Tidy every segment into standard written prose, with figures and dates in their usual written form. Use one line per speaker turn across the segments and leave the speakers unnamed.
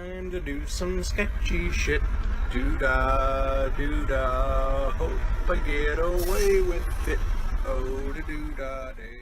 time to do some sketchy shit. Doo-dah, doo-dah, hope I get away with it. Oh, da doo-dah day.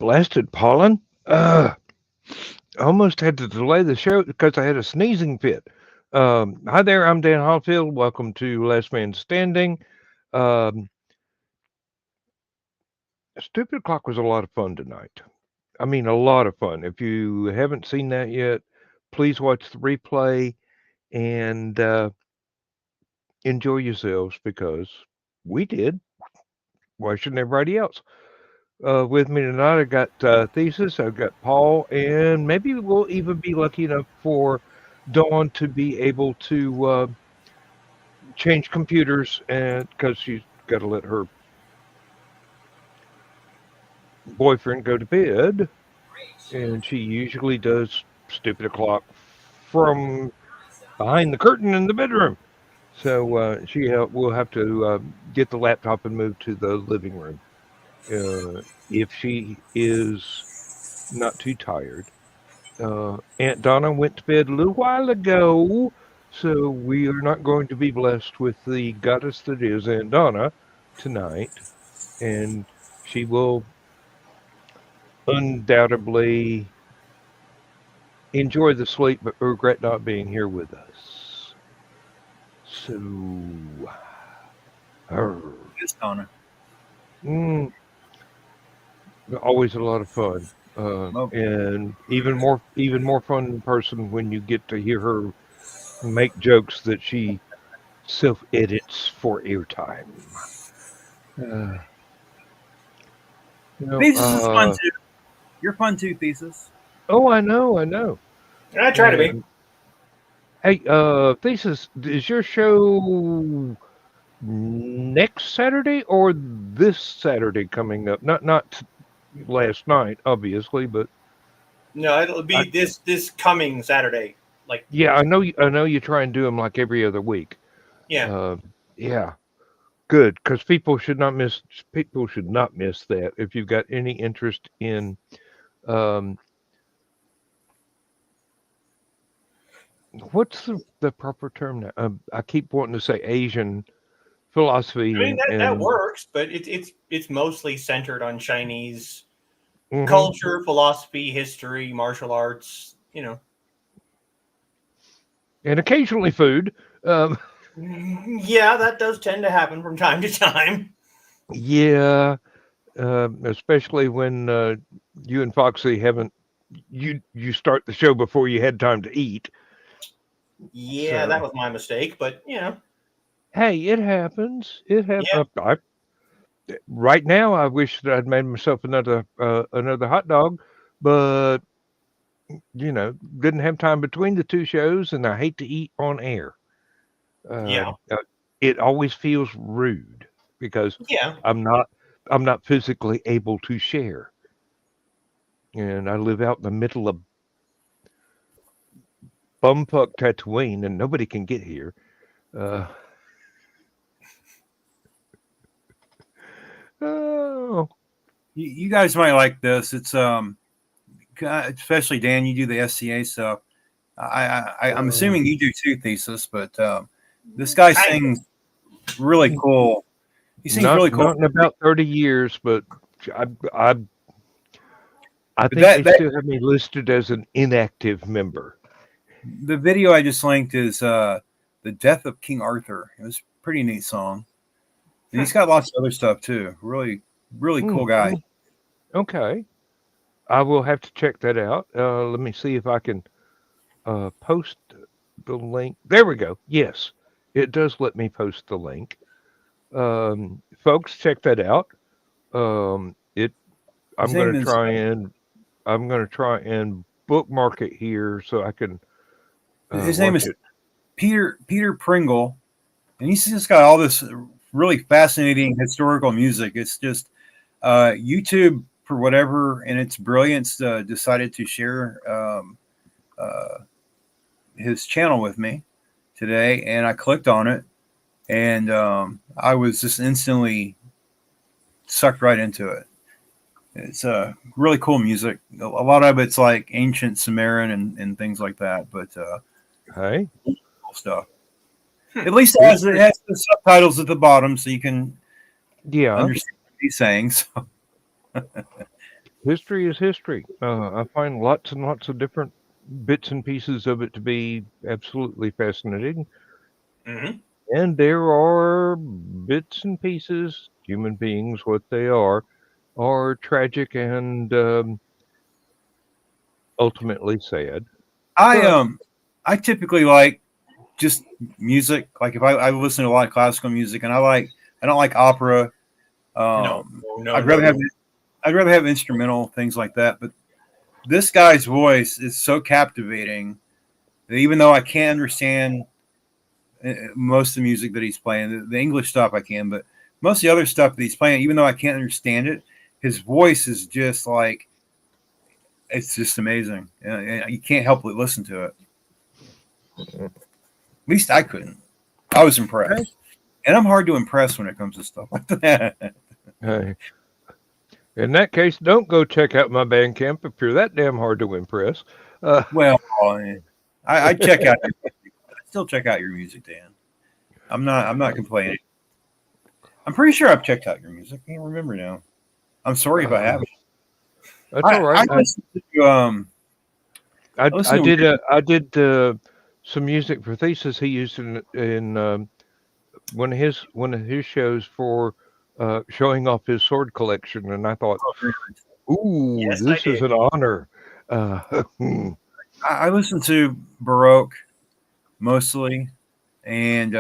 Blasted pollen. I almost had to delay the show because I had a sneezing fit. Hi there, I'm Dan Hollifield. Welcome to Last Man Standing. Stupid Clock was a lot of fun tonight. I mean, a lot of fun. If you haven't seen that yet, please watch the replay and enjoy yourselves because we did. Why shouldn't everybody else? With me tonight, I got Thesis, I've got Paul, and maybe we'll even be lucky enough for Dawn to be able to change computers, and because she's got to let her boyfriend go to bed, and she usually does Stupid O'Clock from behind the curtain in the bedroom. So we'll have to get the laptop and move to the living room. If she is not too tired. Aunt Donna went to bed a little while ago, so we are not going to be blessed with the goddess that is Aunt Donna tonight, and she will undoubtedly enjoy the sleep but regret not being here with us. So,
Yes, Donna.
Always a lot of fun, and even more fun in person when you get to hear her make jokes that she self edits for airtime.
Thesis is fun too. You're fun too, Thesis.
Oh, I know.
I try to be.
Hey, Thesis, is your show next Saturday or this Saturday coming up? Not last night, obviously, but
no, it'll be this coming Saturday. Like,
yeah, I know you try and do them like every other week.
Yeah.
Yeah, good, because people should not miss that. If you've got any interest in what's the proper term now? I keep wanting to say Asian philosophy.
I mean that works, but it's mostly centered on Chinese
mm-hmm.
culture, philosophy, history, martial arts.
And occasionally food.
Yeah, that does tend to happen from time to time.
Yeah, especially when you and Foxy haven't you start the show before you had time to eat.
Yeah, that
So
was my mistake, but
hey, it happens. It
yeah,
happens. Right now, I wish that I'd made myself another hot dog, but didn't have time between the two shows, and I hate to eat on air. Uh,
yeah,
uh, it always feels rude because
yeah.
I'm not I'm not physically able to share, and I live out in the middle of bumfuck Tatooine, and nobody can get here. Uh, oh,
You guys might like this. It's especially Dan. You do the SCA stuff. I'm assuming you do too, Thesis. But this guy
Kind of.
sings really cool. He sings
not
really cool.
not in about 30 years, but I I I
But
think they
that
still have me listed as an inactive member.
the video I just linked is the Death of King Arthur. It was a pretty neat song. And he's got lots of other stuff too. Really, really cool guy.
Mm, okay, I will have to check that out. Let me see if I can post the link. There we go. Yes, it does let me post the link. Folks, check that out. It.
His
I'm
name
gonna
is
try and bookmark it here so I can
his name
watch
is
it.
Peter Pringle, and he's just got all this really fascinating historical music. It's just YouTube, for whatever in its brilliance, decided to share uh, his channel with me today, and I clicked on it, and I was just instantly sucked right into it. It's really cool music. A lot of it's like ancient Sumerian and things like that, but
Hey,
cool stuff. At least it
history.
has the subtitles at the bottom, so you can
Yeah,
understand what he's saying. So,
history is history. I find lots and lots of different bits and pieces of it to be absolutely fascinating.
Hmm.
And there are bits and pieces, human beings, what they are tragic and ultimately sad.
I
But
I typically like just music. Like if I listen to a lot of classical music, and I don't like opera.
No,
Um,
no,
I'd
no,
rather have
no.
instrumental things like that. But this guy's voice is so captivating that even though I can't understand most of the music that he's playing, the English stuff I can, but most of the other stuff that he's playing, even though I can't understand it, his voice is just like it's just amazing. You can't help but listen to it. At least I couldn't. I was
hey,
impressed, and I'm hard to impress when it comes to stuff like that.
hey, in that case, don't go check out my Bandcamp if you're that damn hard to impress. Uh,
Well, I check out. I still check out your music, Dan. I'm not complaining. I'm pretty sure I've checked out your music. I can't remember now. I'm sorry if I
uh,
haven't.
that's all right.
I listen to
I
I listen
I
to
did
weird.
some music for thesis he used in one of his shows for showing off his sword collection, and I thought,
Oh, very nice.
ooh,
Yes, I
this is
did.
an honor. Hmm,
I listen to Baroque mostly, and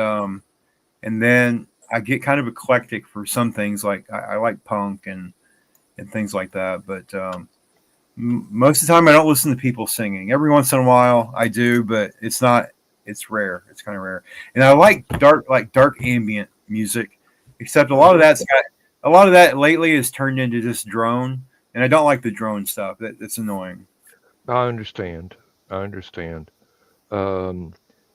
then I get kind of eclectic for some things. Like I like punk and things like that. But most of the time, I don't listen to people singing. Every once in a while, I do, but it's not. It's rare. It's kind of rare. And I like dark ambient music. Except a lot of that lately has turned into just drone, and I don't like the drone stuff. That's annoying.
I understand. I understand. Um,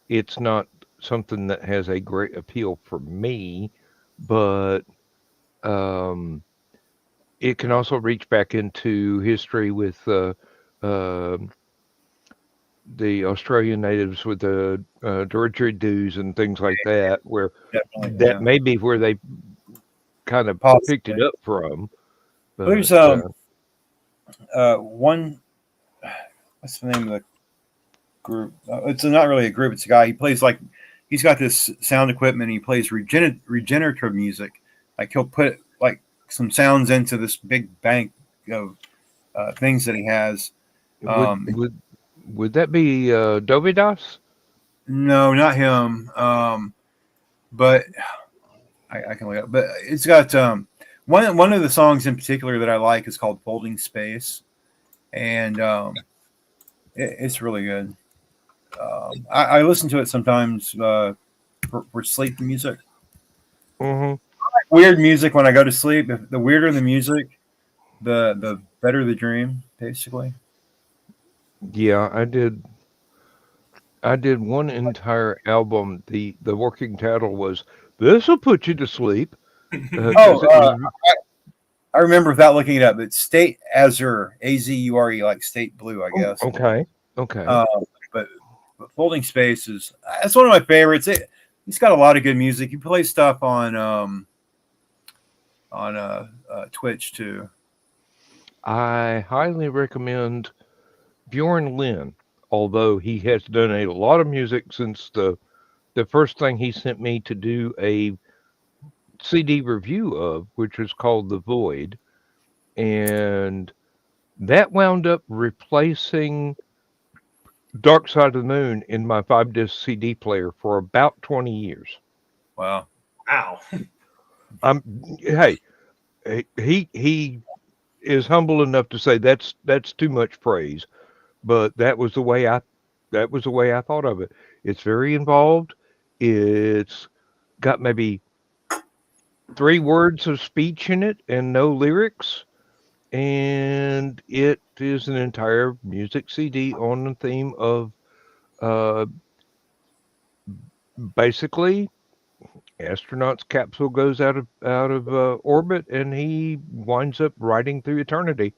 it's not something that has a great appeal for me, but um, it can also reach back into history with uh, the Australian natives with the didgeridoos and things like that, where
Definitely,
that
yeah.
may be where they kind of picked it
Possibly.
up from. But
There's one. What's the name of the group? It's not really a group. It's a guy. He plays like he's got this sound equipment. And he plays regenerative music. Like he'll put like some sounds into this big bank of things that he has.
Would that be Dovidas?
No, not him. But I can look up. But it's got one of the songs in particular that I like is called "Folding Space," and it's really good. I listen to it sometimes for sleep music.
Mm-hmm.
Weird music when I go to sleep. The weirder the music, the better the dream, basically.
Yeah, I did one entire album. The working title was "This'll Put You to Sleep" because it was.
I remember without looking it up. It's State Azure, Azure, like State Blue, I guess.
Okay.
But Folding Space that's one of my favorites. He's got a lot of good music. He plays stuff on Twitch too.
I highly recommend Bjorn Lynn, although he has done a lot of music since the first thing he sent me to do a CD review of, which was called The Void, and that wound up replacing Dark Side of the Moon in my 5-disc CD player for about 20 years.
Wow.
Wow.
Hey, he is humble enough to say that's too much praise, but that was the way I thought of it. It's very involved. It's got maybe 3 words of speech in it and no lyrics, and it is an entire music CD on the theme of basically astronaut's capsule goes out of orbit and he winds up riding through eternity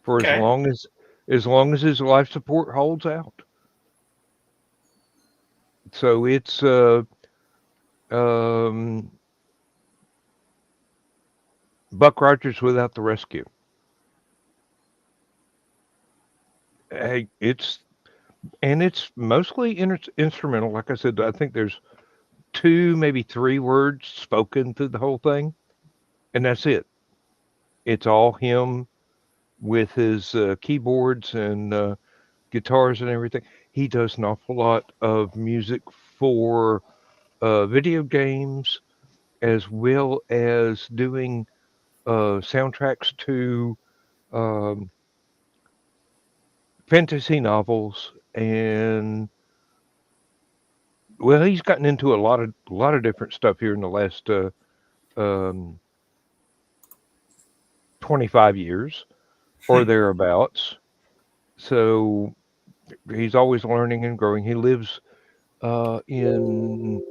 for
Okay.
as long as his life support holds out. So it's Buck Rogers without the rescue. Hey, it's mostly instrumental. Like I said, I think there's 2, maybe 3 words spoken through the whole thing, and that's it. It's all him with his keyboards and guitars and everything. He does an awful lot of music for video games, as well as doing soundtracks to fantasy novels, and well, he's gotten into a lot of different stuff here in the last 25 years or thereabouts. So he's always learning and growing. He lives in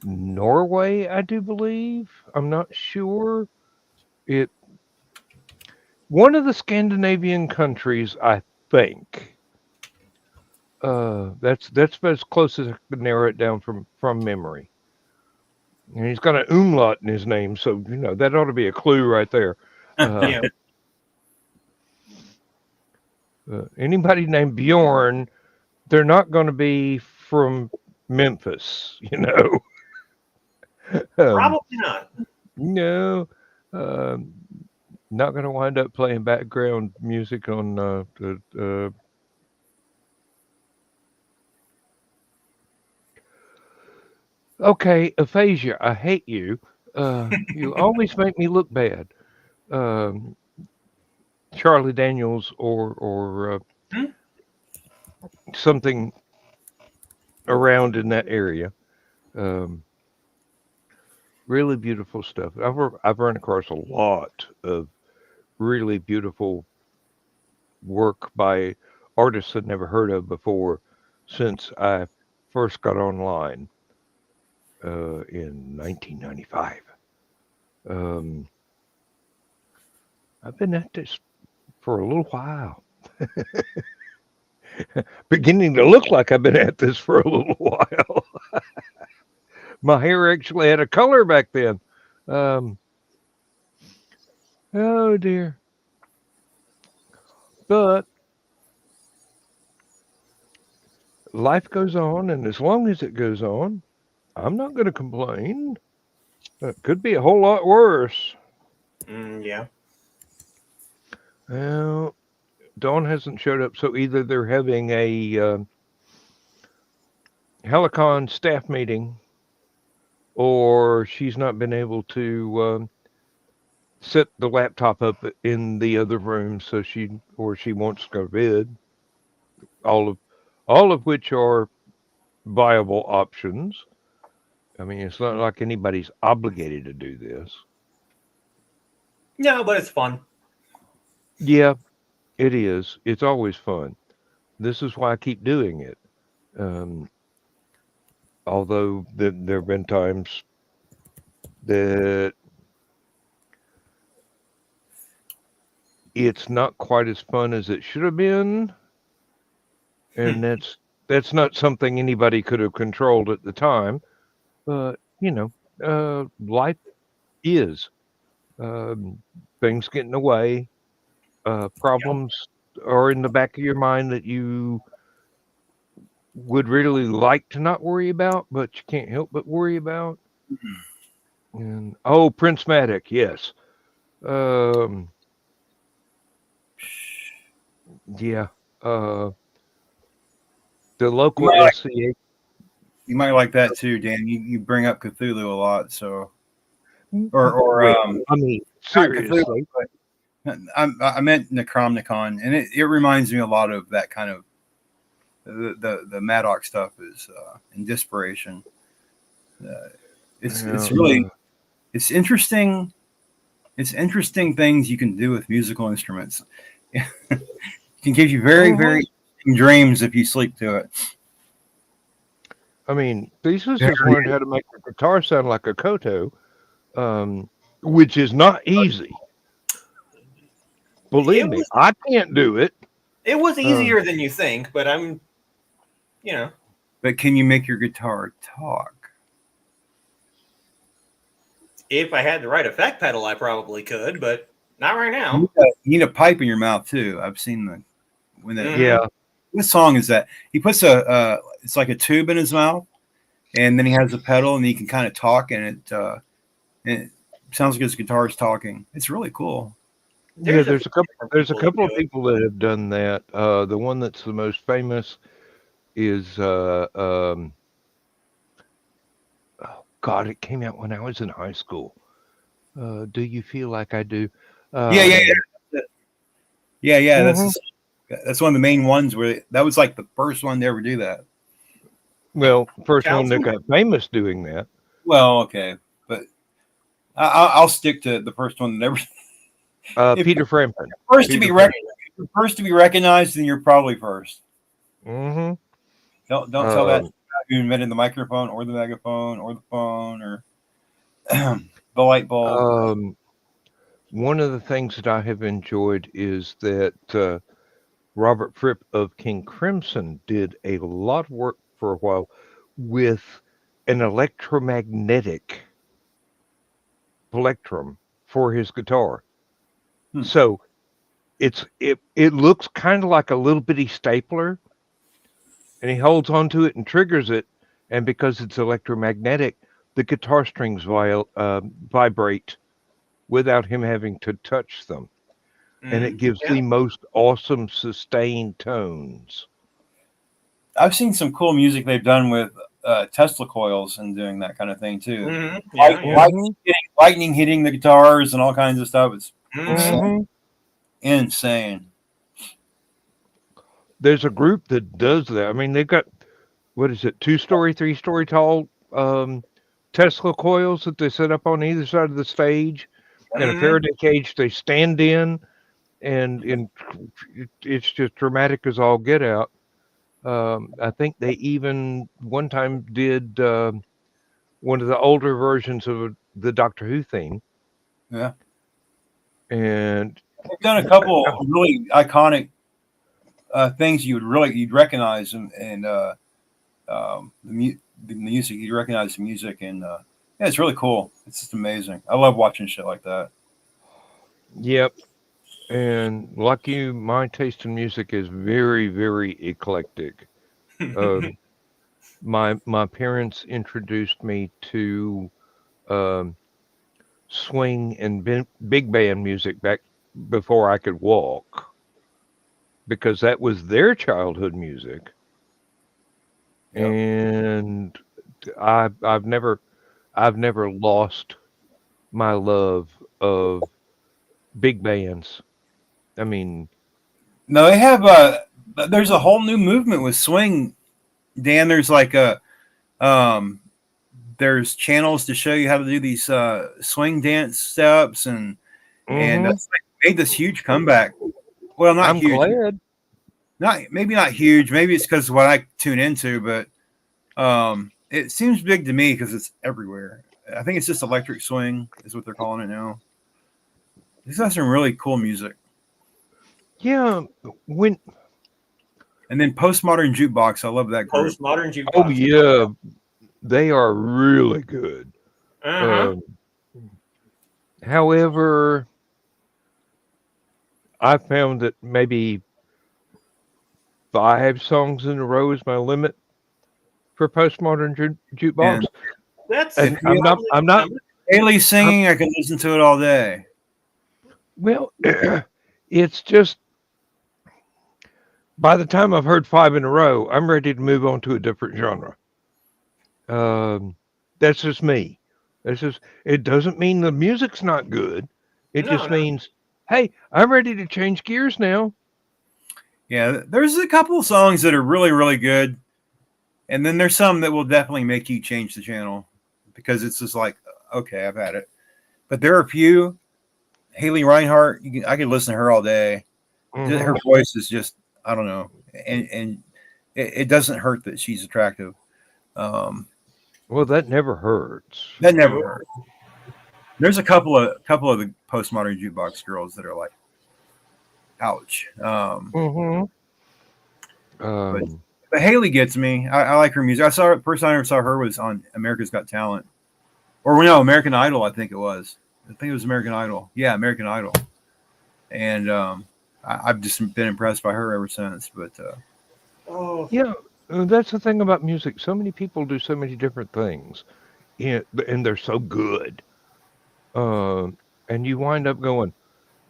Norway, I do believe. I'm not sure. One of the Scandinavian countries, I think. That's as close as I could narrow it down from memory. And he's got an umlaut in his name, so that ought to be a clue right there.
Yeah.
Anybody named Bjorn, they're not going to be from Memphis,
Probably not.
No, not going to wind up playing background music on the. Okay, Aphasia, I hate you. You always make me look bad. Charlie Daniels or something around in that area. Really beautiful stuff. I've run across a lot of really beautiful work by artists I'd never heard of before since I first got online in 1995. I've been at this for a little while. Beginning to look like I've been at this for a little while. My hair actually had a color back then. Oh dear. But life goes on, and as long as it goes on, I'm not going to complain. It could be a whole lot worse.
Yeah.
Well, Dawn hasn't showed up, so either they're having a Hallowcon staff meeting, or she's not been able to set the laptop up in the other room, so she wants to go to bed. All of which are viable options. I mean, it's not like anybody's obligated to do this.
No, but it's fun.
Yeah, it is. It's always fun. This is why I keep doing it. Um, although there have been times that it's not quite as fun as it should have been, and that's not something anybody could have controlled at the time. But life is. Things get in the way. Problems are in the back of your mind that you would really like to not worry about, but you can't help but worry about. And Prince Matic, yes. Yeah. The local SCA.
You might like that too, Dan. You bring up Cthulhu a lot, so or
I mean, seriously.
Cthulhu, but I meant Necromnicon, and it reminds me a lot of that kind of the Maddox stuff is in Desperation. It's really it's interesting. It's interesting things you can do with musical instruments. It can give you very very dreams if you sleep to it.
I mean, Thesis has learned how to make the guitar sound like a koto, which is not easy. Believe me, I can't do it.
It was easier than you think, but
But can you make your guitar talk?
If I had the right effect pedal, I probably could, but not right now.
You need a pipe in your mouth too. I've seen
Yeah.
What song is that? He puts it's like a tube in his mouth, and then he has a pedal, and he can kind of talk, and it sounds like his guitar is talking. It's really cool.
There's a couple of people that have done that. The one that's the most famous is oh God, it came out when I was in high school. Do You Feel Like I Do?
Yeah.
Mhm.
That's one of the main ones where that was like the first one to ever do that.
Well, first one that got famous doing that.
Well, okay, but I'll stick to the first one that ever.
Peter Frampton.
First to be recognized, then you're probably first.
Mm-hmm.
Don't tell that who invented the microphone or the megaphone or the phone or the light bulb.
One of the things that I have enjoyed is that Robert Fripp of King Crimson did a lot of work for a while with an electromagnetic plectrum for his guitar. So it looks kind of like a little bitty stapler, and he holds onto it and triggers it, and because it's electromagnetic, the guitar strings vibrate without him having to touch them. And it gives the most awesome sustained tones.
I've seen some cool music they've done with Tesla coils and doing that kind of thing too. Lightning hitting the guitars and all kinds of stuff. It's insane.
There's a group that does that. I mean, they've got, what is it, 2-story, 3-story tall Tesla coils that they set up on either side of the stage, and a Faraday cage they stand in, and it's just dramatic as all get out. I think they even one time did one of the older versions of the Doctor Who theme.
Yeah.
And
they've done a couple of really iconic things you'd recognize, and the music, you'd recognize the music, and yeah, it's really cool. It's just amazing. I love watching shit like that.
Yep. And like you, my taste in music is very, very eclectic. My parents introduced me to um, swing and big band music back before I could walk because that was their childhood music,
Yep.
and I've never lost my love of big bands. I mean,
No, they have there's a whole new movement with swing. Dan, there's like um there's channels to show you how to do these swing dance steps and
mhm,
it's like made this huge comeback. Well, not
I'm
huge,
glad.
not huge. Maybe it's because of what I tune into, but it seems big to me because it's everywhere. I think it's just electric swing is what they're calling it now. These got some really cool music.
Yeah, when
And then postmodern jukebox, I love that group.
Postmodern jukebox.
oh yeah, they are really good.
Uh-huh.
Um, However, I found that maybe 5 songs in a row is my limit for postmodern jukebox.
And
That's
And
if you
I'm not.
Haley singing, I can listen to it all day.
Well, it's just by the time I've heard 5 in a row, I'm ready to move on to a different genre. That's just me. That's just. It doesn't mean the music's not good. It
No,
just
no.
means, hey, I'm ready to change gears now.
Yeah, there's a couple of songs that are really, really good. And then there's some that will definitely make you change the channel because it's just like, okay, I've had it. But there are a few. Haley Reinhart, I could listen to her all day.
Mhm.
Her voice is just, I don't know. And it doesn't hurt that she's attractive.
Well, that never hurts.
That never hurt. There's a couple of the postmodern jukebox girls that are like, ouch.
Mm-hmm.
But Haley gets me. I like her music. The first time I ever saw her was on America's Got Talent, or no, American Idol. I think it was American Idol. Yeah, American Idol. And I've just been impressed by her ever since. But
Oh,
Yeah, that's the thing about music. So many people do so many different things, and they're so good. Um, and you wind up going,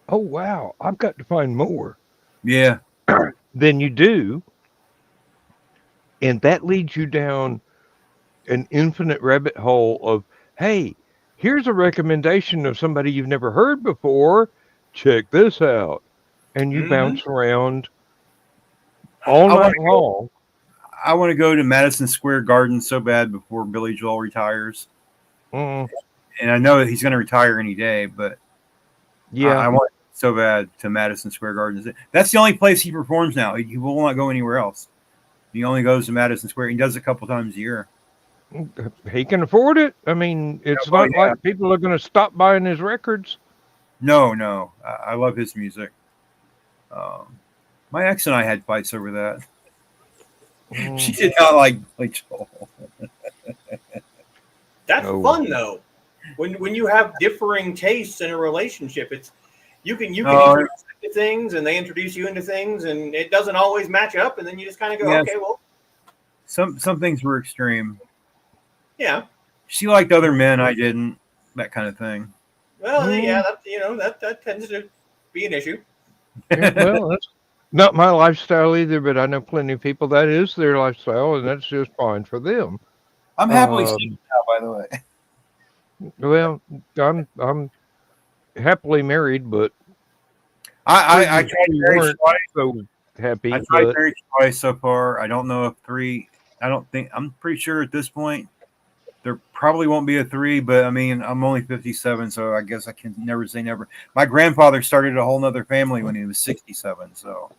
"Oh wow, I've got to find more."
yeah,
Than you do, and that leads you down an infinite rabbit hole of, "Hey, here's a recommendation of somebody you've never heard before. Check this out," and you
mhm.
bounce around all
I want
night long.
I want to go to Madison Square Garden so bad before Billy Joel retires.
Mm,
And I know that he's going to retire any day, but
yeah,
I want so bad to Madison Square Garden. That's the only place he performs now. He will not go anywhere else. He only goes to Madison Square. He does it a couple times a year.
he can afford it. I mean, it's
Oh,
not
yeah.
like people are going to stop buying his records.
No. I love his music. My ex and I had fights over that. She
Mm,
did not like Joel.
That's
No.
fun though. When you have differing tastes in a relationship, it's you can
No.
introduce them to things and they introduce you into things and it doesn't always match up and then you just kind of go,
Yes.
okay, well,
Some things were extreme.
yeah.
She liked other men. I didn't. That kind of thing.
Well, yeah, that tends to be an issue.
yeah, well, that's not my lifestyle either, but I know plenty of people that is their lifestyle, and that's just fine for them.
I'm happily
Um,
single now, by the way.
Well, I'm happily married, but
I tried
previously
marriage
weren't
twice.
so happy.
I tried
But
marriage twice so far. I don't know if 3. I'm pretty sure at this point there probably won't be a 3. But I mean, I'm only 57, so I guess I can never say never. My grandfather started a whole nother family when he was 67. So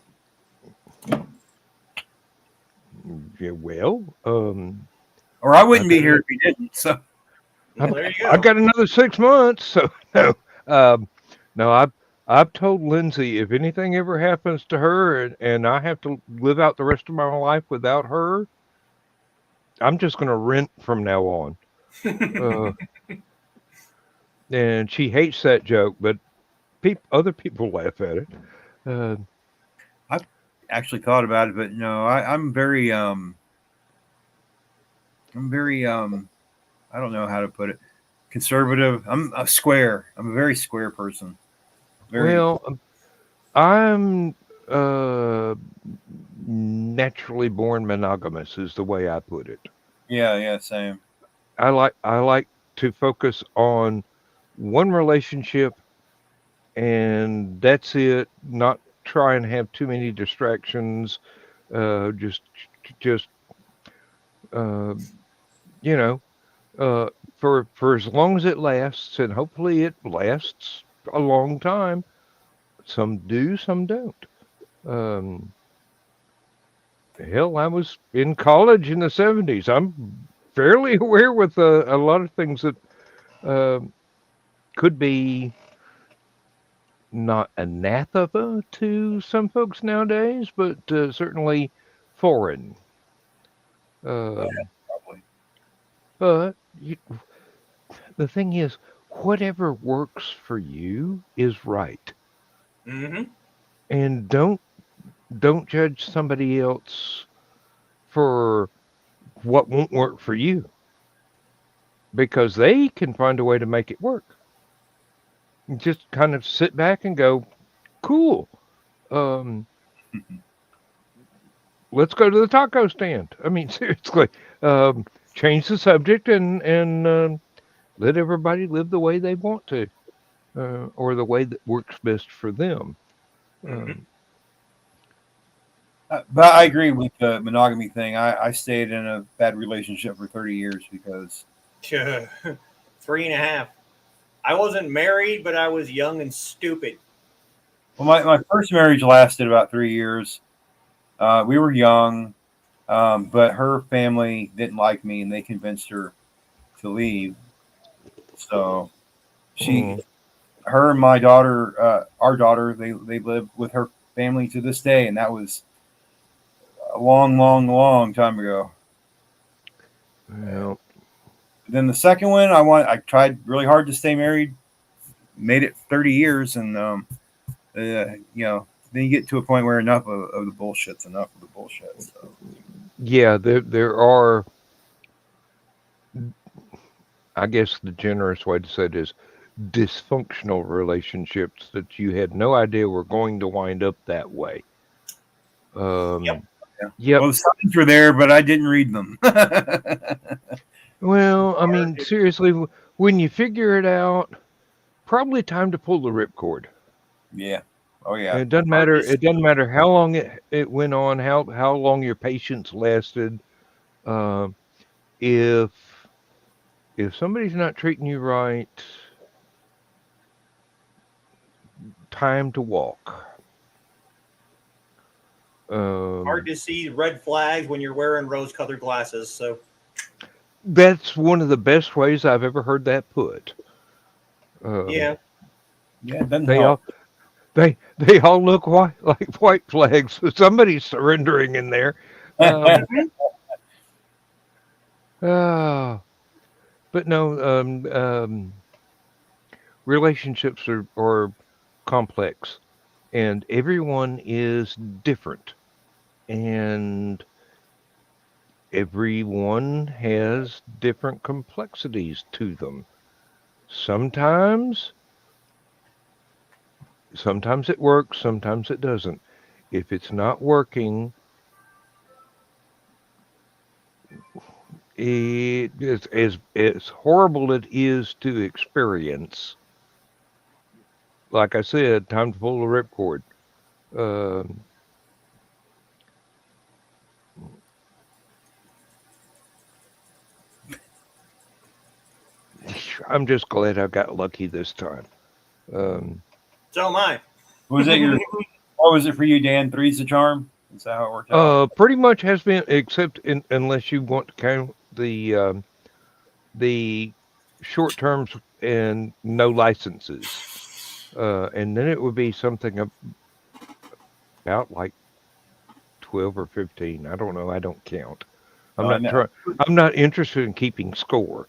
yeah, well,
or I wouldn't be
Okay.
here if he didn't. So
Well, there you go.
I've got another 6 months, so no, no. I've told Lindsay if anything ever happens to her and I have to live out the rest of my life without her, I'm just going to rent from now on. Uh, and she hates that joke, but other people laugh at it.
I've actually thought about it, but no, I'm very I'm very I don't know how to put it. Conservative. I'm a square. I'm a very square person. Very.
Well, I'm naturally born monogamous, is the way I put it.
Yeah. Same.
I like to focus on one relationship, and that's it. Not try and have too many distractions. Just uh, you know, uh, for as long as it lasts, and hopefully it lasts a long time. Some do, some don't. Um, Hell, I was in college in the '70s. I'm fairly aware with a lot of things that uh, could be not anathema to some folks nowadays, but certainly foreign.
Yeah,
Um,
probably.
but the thing is, whatever works for you is right,
Mm-hmm.
and don't judge somebody else for what won't work for you because they can find a way to make it work. Just kind of sit back and go, cool. Um, let's go to the taco stand. I mean, seriously, um, change the subject and let everybody live the way they want to, or the way that works best for them.
Mm-hmm.
Um,
But I agree with the monogamy thing. I stayed in a bad relationship for 30 years because
3.5. I wasn't married, but I was young and stupid.
well, my first marriage lasted about 3 years. We were young, but her family didn't like me, and they convinced her to leave. So she,
mm,
her and my daughter, our daughter, they live with her family to this day, and that was a long time ago.
well,
Then the second one, I tried really hard to stay married, made it 30 years, and then you get to a point where enough of the bullshit's enough of the bullshit. So
yeah, there are. I guess the generous way to say it is dysfunctional relationships that you had no idea were going to wind up that way.
Yep.
Um,
yeah,
yep.
well, the signs were there, but I didn't read them.
Well, I
Or
mean, seriously, when you figure it out, probably time to pull the ripcord.
Yeah. Oh yeah.
It doesn't
hard
matter.
to
It doesn't
see.
matter how long it went on, how long your patience lasted. Um, if somebody's not treating you right, time to walk.
Hard
Um,
to see red flags when you're wearing rose-colored glasses. So
that's one of the best ways I've ever heard that put. Um,
yeah,
Yeah, it doesn't
they
help.
all they all look white like white flags. Somebody's surrendering in there. Um,
hmm
uh, but no, relationships are complex, and everyone is different, and everyone has different complexities to them. Sometimes, sometimes it works, sometimes it doesn't. If it's not working, it is as horrible it is to experience. Like I said, time to pull the ripcord. Um, I'm just glad I got lucky this time. Um,
so am I.
Was that your? What was it for you, Dan? Three's the charm. Is that how it worked out?
pretty much has been, except unless you want to count the short terms and no licenses, and then it would be something about like 12 or 15. I don't know. I don't count. I'm not
No.
trying. I'm not interested in keeping score.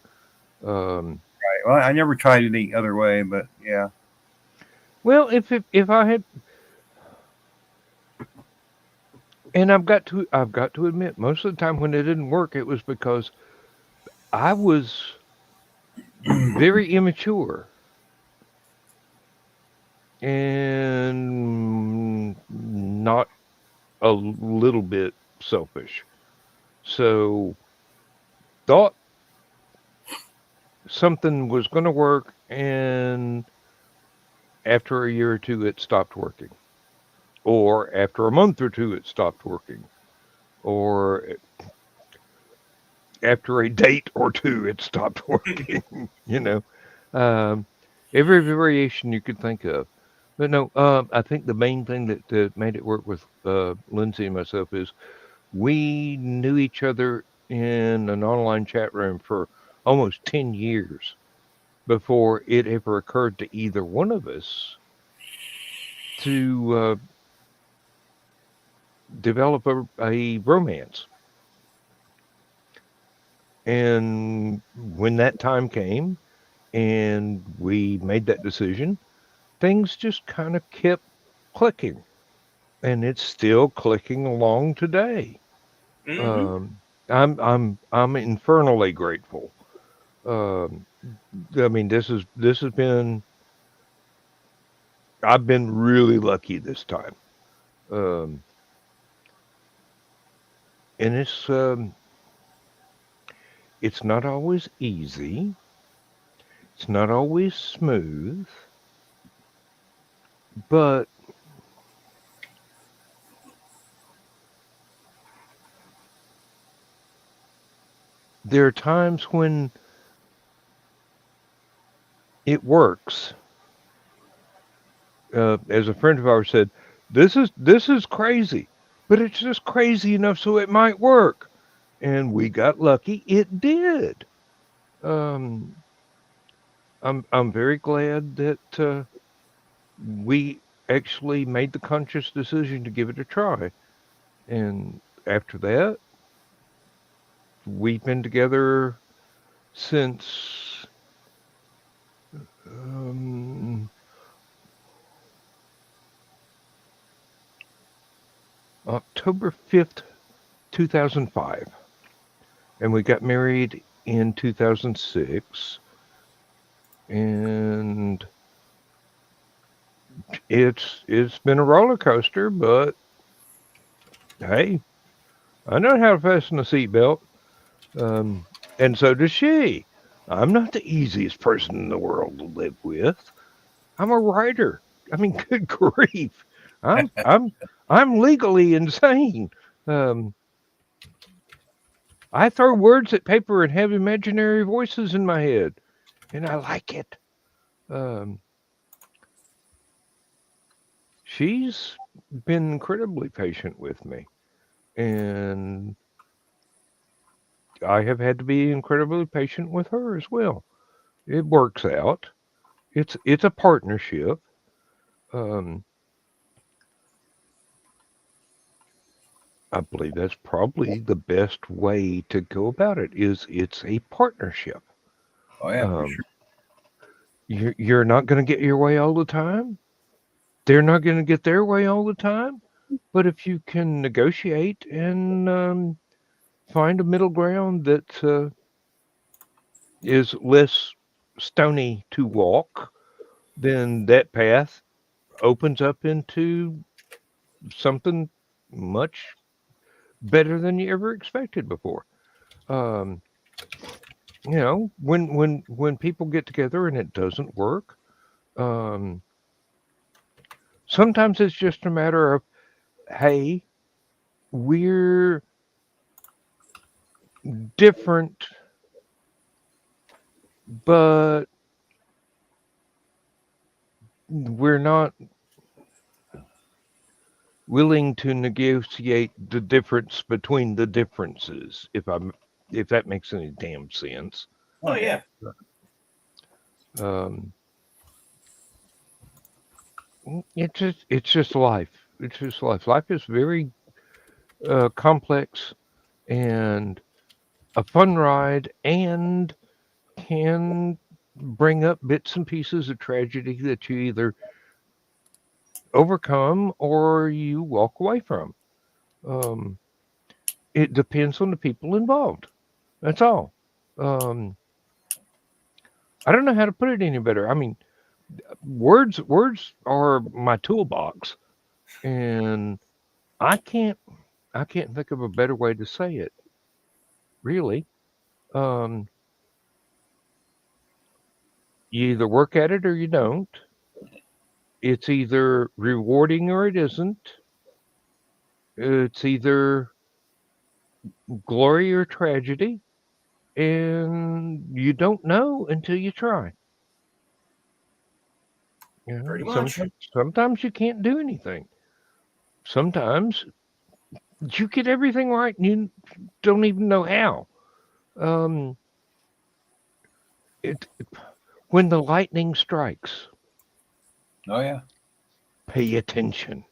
Um,
Right. Well, I never tried it the other way, but yeah.
well, if I had, and I've got to admit, most of the time when it didn't work, it was because I was very immature and not a little bit selfish. So thought something was going to work, and after a year or two, it stopped working. Or after a month or two, it stopped working. Or after a date or two, it stopped working. you know, um, every variation you could think of. But no, I think the main thing that made it work with Lindsay and myself is we knew each other in an online chat room for almost 10 years before it ever occurred to either one of us to develop a romance. And when that time came and we made that decision, things just kind of kept clicking. And it's still clicking along today.
Hmm.
Um, I'm infernally grateful. Um, I mean, this has been I've been really lucky this time. Um, and it's not always easy. It's not always smooth, but there are times when it works. As a friend of ours said, this is crazy, but it's just crazy enough so it might work. And we got lucky; it did. Um, I'm very glad that we actually made the conscious decision to give it a try. And after that, we've been together since um, October 5th, 2005. And we got married in 2006. And it's been a roller coaster, but hey, I know how to fasten a seatbelt. And so does she. I'm not the easiest person in the world to live with. I'm a writer. I mean, good grief. I'm I'm I'm legally insane. Um, I throw words at paper and have imaginary voices in my head, and I like it. Um, she's been incredibly patient with me, and I have had to be incredibly patient with her as well. It works out. It's a partnership. Um, I believe that's probably the best way to go about it. Is it's a partnership.
Oh yeah, for
Um,
sure.
you're not going to get your way all the time. They're not going to get their way all the time. But if you can negotiate and find a middle ground that is less stony to walk, then that path opens up into something much better than you ever expected before. Um, when people get together and it doesn't work, um, sometimes it's just a matter of, hey, we're different, but we're not willing to negotiate the difference between the differences. If that makes any damn sense.
Oh yeah.
Um, it's just life. It's just life. Life is very complex and a fun ride, and can bring up bits and pieces of tragedy that you either overcome or you walk away from. Um, it depends on the people involved. That's all. Um, I don't know how to put it any better. I mean, words are my toolbox, and I can't think of a better way to say it. Really, um, you either work at it or you don't. It's either rewarding or it isn't. It's either glory or tragedy, and you don't know until you try. You know,
Pretty much.
sometimes you can't do anything. Sometimes you get everything right and you don't even know how. Um, it when the lightning strikes,
Oh yeah.
pay attention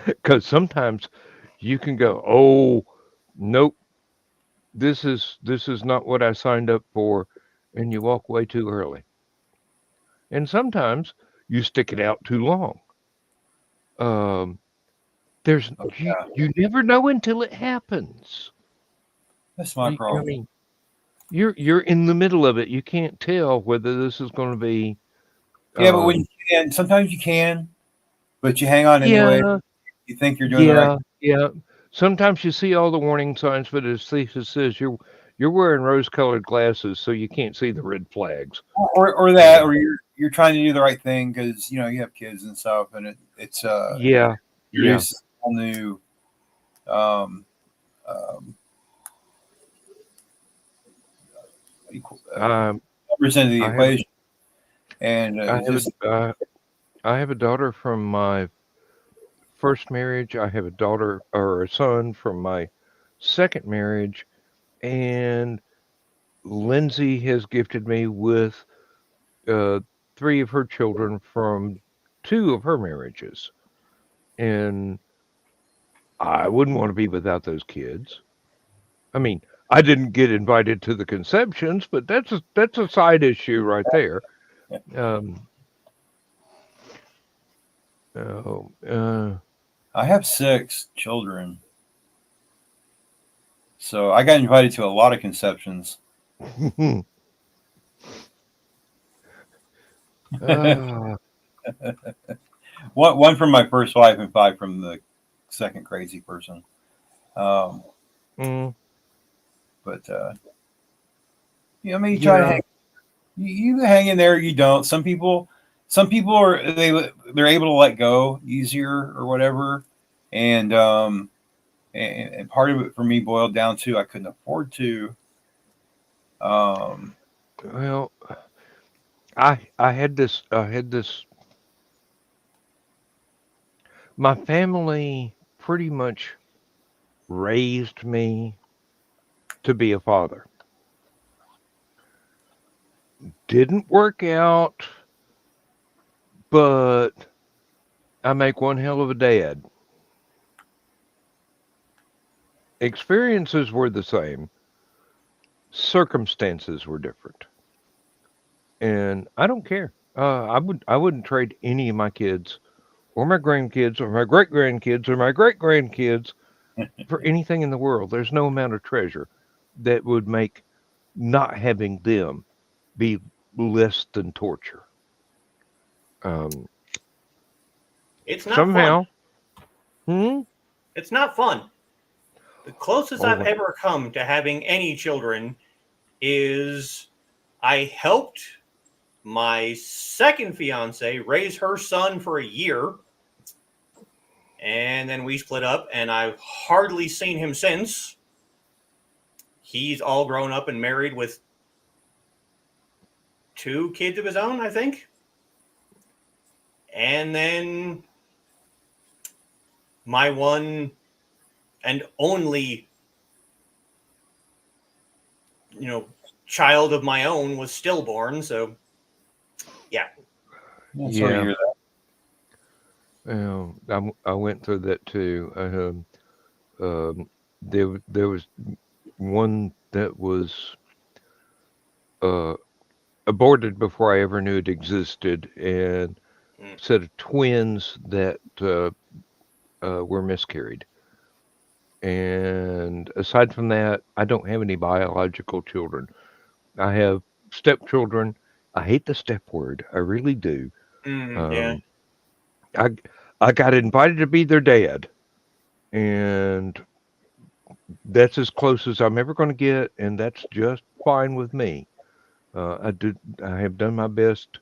because sometimes you can go, "Oh, nope, this is not what I signed up for," and you walk away too early. And sometimes you stick it out too long. Um, there's
Oh
you,
yeah.
you never know until it happens.
That's my
I
problem.
mean, you're in the middle of it. You can't tell whether this is going to be.
Yeah, but when you
Um,
can, sometimes you can, but you hang on anyway.
yeah,
You think you're doing the right
yeah, yeah. Sometimes you see all the warning signs, but it says you're wearing rose-colored glasses, so you can't see the red flags.
or that,
Um,
or you're trying to do the right thing because you have kids and stuff, and it's
yeah, yeah.
introduces a whole new um, um,
Um,
percent of the
I have
equation, and
I
it's
have
just
I have a daughter from my first marriage. I have a daughter or a son from my second marriage, and Lindsay has gifted me with uh, three of her children from two of her marriages, and I wouldn't want to be without those kids. I mean, I didn't get invited to the conceptions, but that's a side issue right there. Um, oh,
I have 6 children, so I got invited to a lot of conceptions.
uh,
One from my first wife and 5 from the second crazy person. Um,
mm,
but I mean, you try to
yeah,
hang. You hang in there. You don't. Some people they're able to let go easier or whatever, and and part of it for me boiled down to I couldn't afford to. Um,
well, I had this. My family pretty much raised me to be a father. Didn't work out, but I make one hell of a dad. Experiences were the same, circumstances were different, and I don't care. I wouldn't trade any of my kids or my grandkids or my great grandkids or my great grandkids for anything in the world. There's no amount of treasure that would make not having them be less than torture. Um,
It's not fun.
somehow, hmm?
It's not fun. The closest I've
Oh,
ever come to having any children is I helped my second fiance raise her son for a year, and then we split up, and I've hardly seen him since. He's all grown up and married with 2 kids of his own, I think. And then my one and only, you know, child of my own was stillborn. So, yeah.
I'm sorry to
yeah.
hear
I went through that too. There was one that was uh, aborted before I ever knew it existed, and
Mm.
a set of twins that were miscarried. And aside from that, I don't have any biological children. I have stepchildren. I hate the step word. I really do.
Yeah.
Um, I I got invited to be their dad, and that's as close as I'm ever going to get, and that's just fine with me. I have done my best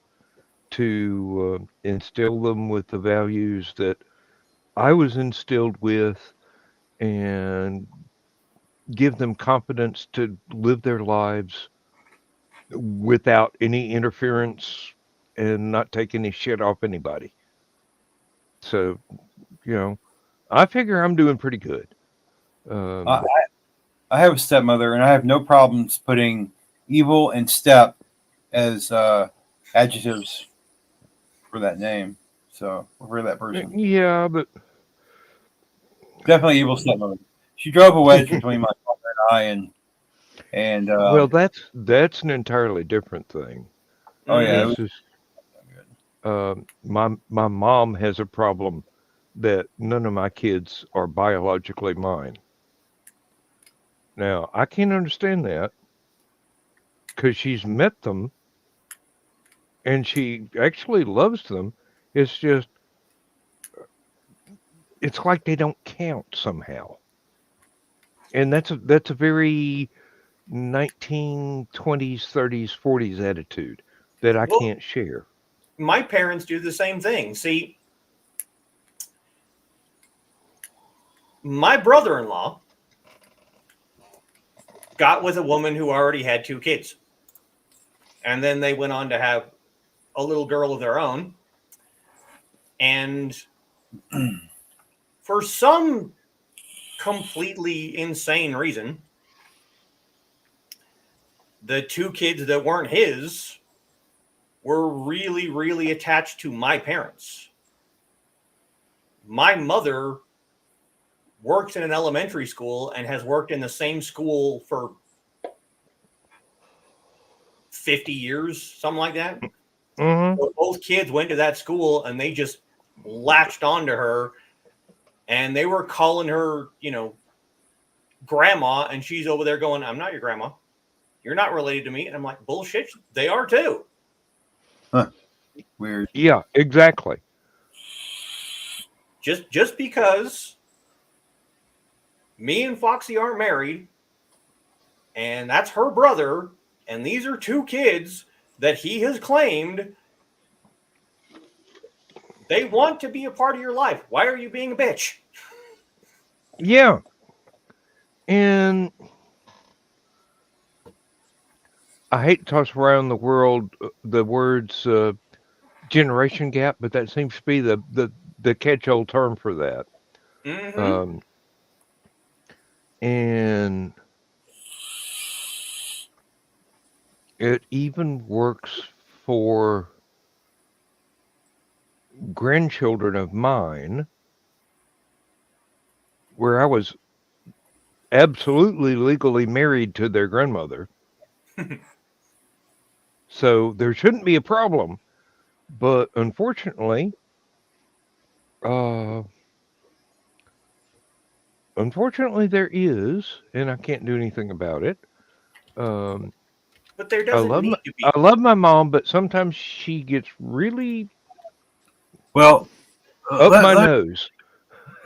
to instill them with the values that I was instilled with, and give them confidence to live their lives without any interference and not take any shit off anybody. So, you know, I figure I'm doing pretty good.
I,
Um,
I have a stepmother, and I have no problems putting evil and step as adjectives for that name. So for that person,
yeah, but
definitely evil stepmother. She drove a wedge between my father and I, and
well, that's an entirely different thing.
oh yeah, it
This
was
is my mom has a problem that none of my kids are biologically mine. Now, I can't understand that because she's met them and she actually loves them. It's just, it's like they don't count somehow. And that's a very 1920s, 30s, 40s attitude that I
Well,
can't share.
my parents do the same thing. See, my brother-in-law got with a woman who already had 2 kids. And then they went on to have a little girl of their own. And for some completely insane reason, the 2 kids that weren't his were really, really attached to my parents. My mother works in an elementary school and has worked in the same school for 50 years, something like that.
Mm-hmm.
So both kids went to that school and they just latched onto her, and they were calling her, grandma, and she's over there going, "I'm not your grandma. You're not related to me." And I'm like, "Bullshit. They are too."
weird.
Yeah, exactly.
Just because me and Foxy aren't married, and that's her brother, and these are 2 kids that he has claimed, they want to be a part of your life. Why are you being a bitch?
Yeah. And I hate to toss around the words generation gap, but that seems to be the catch-all term for that.
Mm-hmm.
Um, and it even works for grandchildren of mine, where I was absolutely legally married to their grandmother. So there shouldn't be a problem. But uh, unfortunately there is, and I can't do anything about it. Um,
But there
I
doesn't
love
need
my,
to be.
I love my mom, but sometimes she gets really
Well,
up my nose.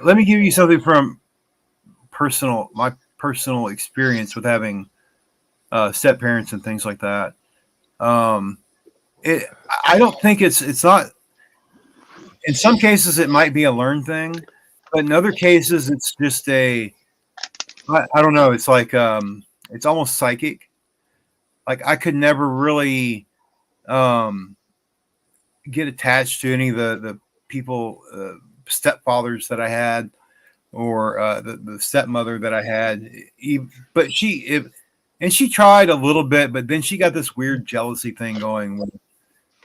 let me give you something from my personal experience with having step parents and things like that. Um, I don't think it's not. In some cases, it might be a learned thing, but in other cases, it's just I don't know. It's like it's almost psychic. Like I could never really um, get attached to any of the people, stepfathers that I had, or the stepmother that I had. But and she tried a little bit, but then she got this weird jealousy thing going with,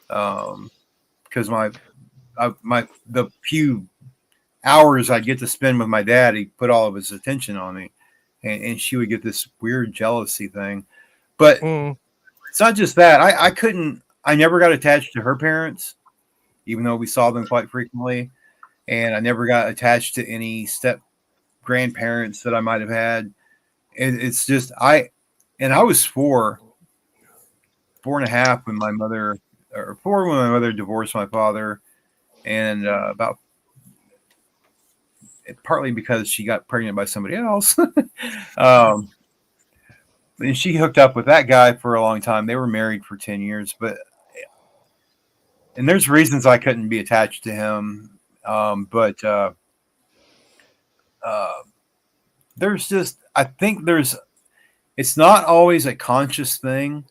because the few hours I'd get to spend with my dad, he put all of his attention on me, and she would get this weird jealousy thing. But
Mm,
it's not just that. I never got attached to her parents, even though we saw them quite frequently, and I never got attached to any grandparents that I might have had. It's just I was 4.5 when my mother, or 4 when my mother divorced my father, and about partly because she got pregnant by somebody else. And she hooked up with that guy for a long time. They were married for 10 years, and there's reasons I couldn't be attached to him. But there's just, I think it's not always a conscious thing.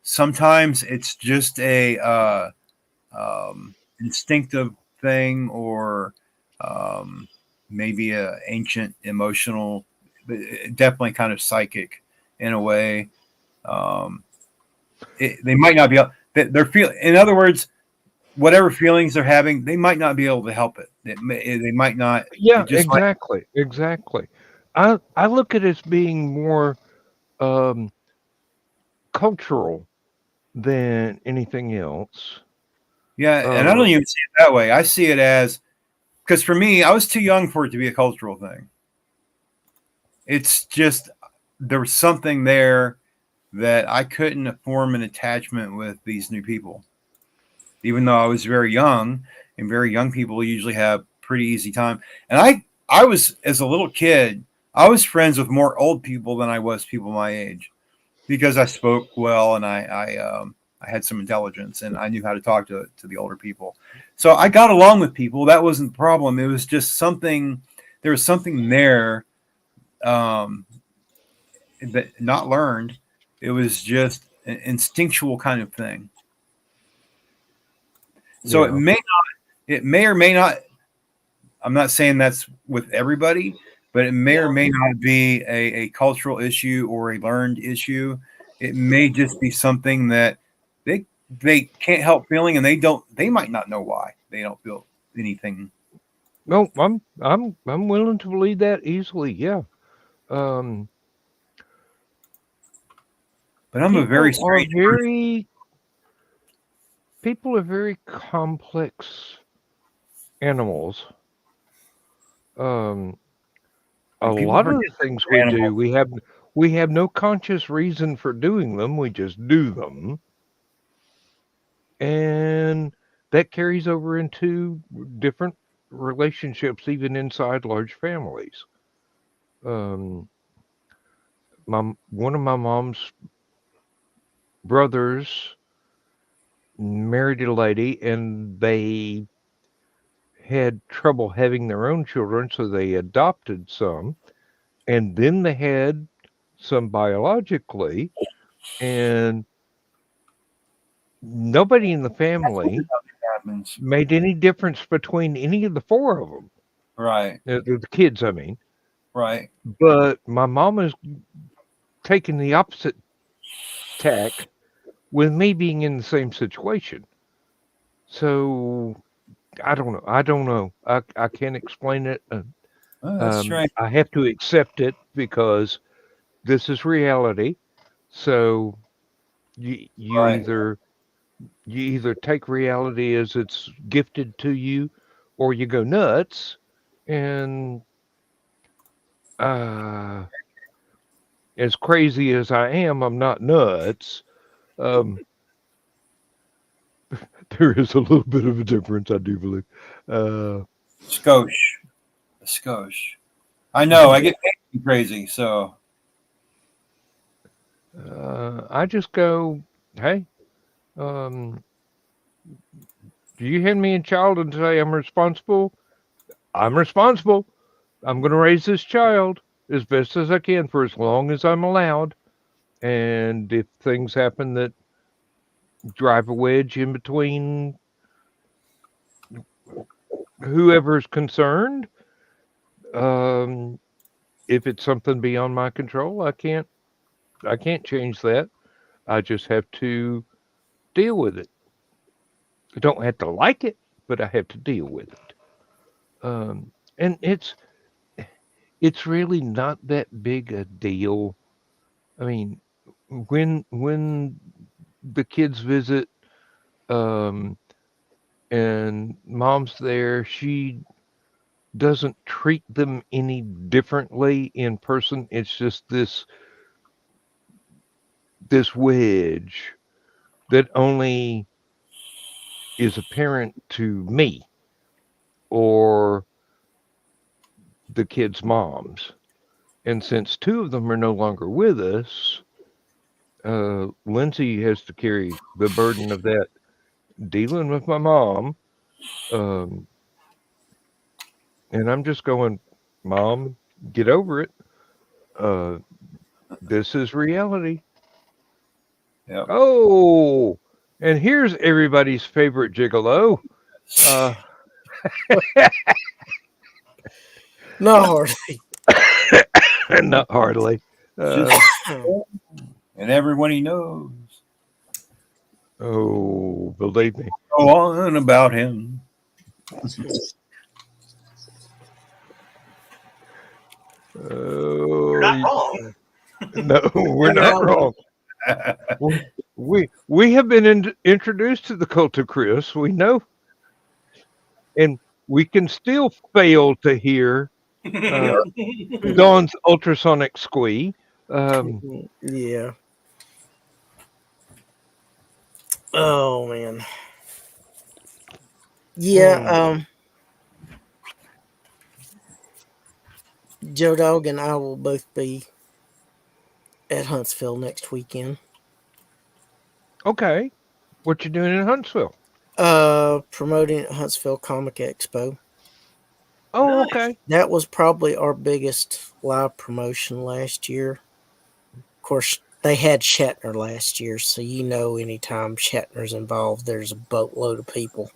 Sometimes it's just a instinctive thing, or maybe a ancient emotional, definitely kind of psychic in a way. They might not be able, they're feel. In other words, whatever feelings they're having, they might not be able to help it. They might not.
Yeah,
It just
exactly, exactly. I look at it as being more cultural than anything else.
yeah, and I don't even see it that way. I see it as, because for me, I was too young for it to be a cultural thing. It's just there was something there that I couldn't form an attachment with these new people, even though I was very young, and very young people usually have pretty easy time. And I was, as a little kid, I was friends with more old people than I was people my age, because I spoke well, and I had some intelligence, and I knew how to talk to the older people. So I got along with people. That wasn't the problem. It was just something. There was something there that not learned. It was just an instinctual kind of thing. So
Yeah.
it may or may not. I'm not saying that's with everybody, but it may or may not be a cultural issue or a learned issue. It may just be something that they can't help feeling, and they might not know why they don't feel anything.
No, I'm willing to believe that easily. Yeah. Um,
But I'm a very strange
people are very complex animals. A
and people
lot of
forget
the things
they're
we
animals.
do, we have no conscious reason for doing them. We just do them, and that carries over into different relationships, even inside large families. Um, one of my mom's brothers married a lady, and they had trouble having their own children, so they adopted some, and then they had some biologically, and nobody in the family
Happens.
made any difference between any of the four of them,
Right,
the kids, I mean.
right.
But my mom is taking the opposite tack with me being in the same situation. So I don't know. I don't know. I can't explain it.
Oh, that's strange.
I have to accept it because this is reality. So you
Right.
either take reality as it's gifted to you, or you go nuts. And uh, as crazy as I am, I'm not nuts. Um, there is a little bit of a difference, I do believe. Uh,
Skosh. Skosh. I know. I get crazy. So
I just go, hey, um, do you hand me a child and say I'm responsible? I'm responsible. I'm going to raise this child as best as I can for as long as I'm allowed. And if things happen that drive a wedge in between whoever's concerned, um, if it's something beyond my control, I can't change that. I just have to deal with it. I don't have to like it, but I have to deal with it. And it's really not that big a deal. I mean, when the kids visit, um, and mom's there, doesn't treat them any differently in person. It's just this wedge that only is apparent to me or the kids' moms. And since two of them are no longer with us, Lindsay has to carry the burden of that dealing with my mom. Um, and I'm just going, Mom, get over it. Uh, this is reality.
Yep.
Oh, and here's everybody's favorite gigolo. Uh,
No, hardly.
not hardly.
And everyone he knows.
Oh, believe me.
Go on about him.
You're not wrong.
No, we're not wrong. We have been introduced to the cult of Chris. We know, and we can still fail to hear Dawn's ultrasonic squee.
Yeah. Oh man. Yeah. Joe Dog and I will both be at Huntsville next weekend.
Okay, what you doing in Huntsville?
Promoting at Huntsville Comic Expo.
Oh,
Nice.
okay.
That was probably our biggest live promotion last year. Of course, they had Shatner last year, so you know anytime Shatner's involved, there's a boatload of people.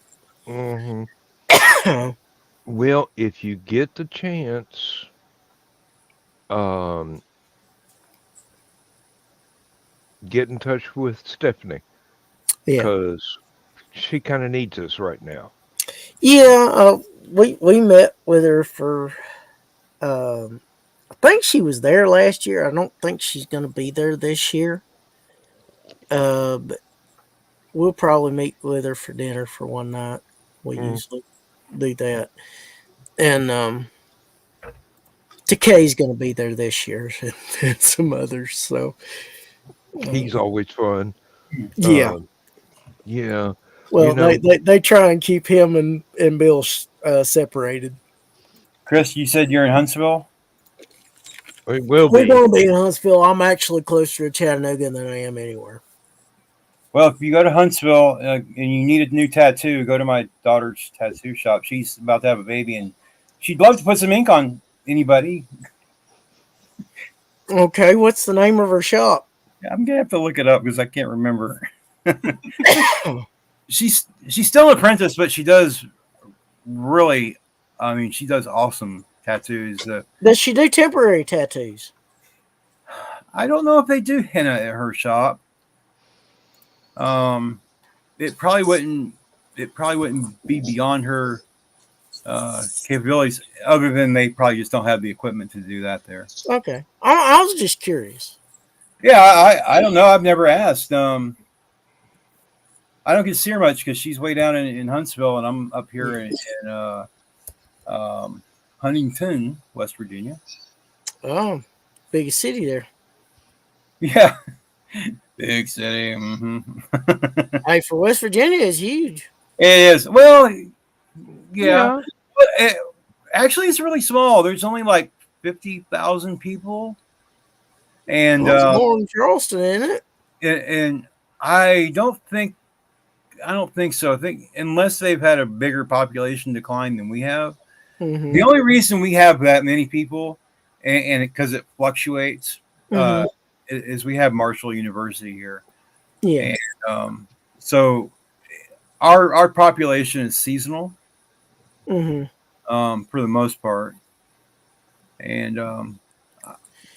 Mm-hmm. Well, if you get the chance, get in touch with Stephanie
Yeah.
because she kind of needs us right now.
Yeah, we met with her for I think she was there last year. I don't think she's going to be there this year. But we'll probably meet with her for dinner for one night. We usually do that. And Takei's going to be there this year and some others. So
He's always fun.
yeah.
Yeah.
Well,
you know,
they try and keep him and Bill separated.
Chris, you said you're in Huntsville?
it will
We're
be.
going to be in Huntsville. I'm actually closer to Chattanooga than I am anywhere.
Well, if you go to Huntsville and you need a new tattoo, go to my daughter's tattoo shop. She's about to have a baby, and she'd love to put some ink on anybody.
Okay, what's the name of her shop?
I'm gonna have to look it up because I can't remember. She's still an apprentice, but she does really. I mean, she does awesome tattoos.
Does she do temporary tattoos?
I don't know if they do henna at her shop. It probably wouldn't be beyond her capabilities, other than they probably just don't have the equipment to do that there.
Okay, I was just curious.
Yeah, I don't know. I've never asked. I don't get to see her much because she's way down in Huntsville, and I'm up here in Huntington, West Virginia.
Oh, biggest city there.
Yeah, big city. Mm-hmm.
Hey, for West Virginia, it's huge.
It is. Well, yeah. But actually, it's really small. There's only like 50,000 people, and
more than Charleston, isn't it?
and I don't think so. I think unless they've had a bigger population decline than we have.
Mm-hmm.
The only reason we have that many people, and because it fluctuates, is we have Marshall University here.
Yeah.
And, so our population is seasonal, for the most part, and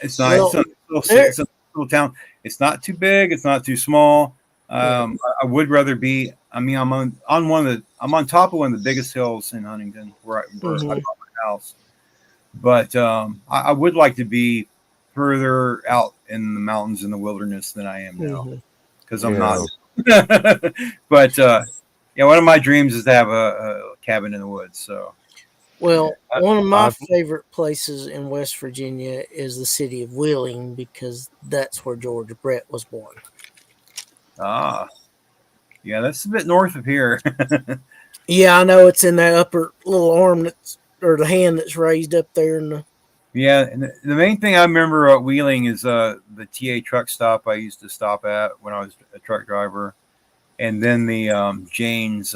it's nice.
Well,
it's a little town. It's not too big. It's not too small. I would rather be. I mean, I'm on top of one of the biggest hills in Huntington, where I bought my house. But I would like to be further out in the mountains in the wilderness than I am now, because I'm not. But yeah, one of my dreams is to have a cabin in the woods. So
Well, one of my
I've
favorite places in West Virginia is the city of Wheeling because that's where George Brett was born.
Ah, yeah, that's a bit north of here.
Yeah, I know it's in that upper little arm that's or the hand that's raised up there in the.
Yeah, and the main thing I remember at Wheeling is the TA truck stop I used to stop at when I was a truck driver, and then the Jane's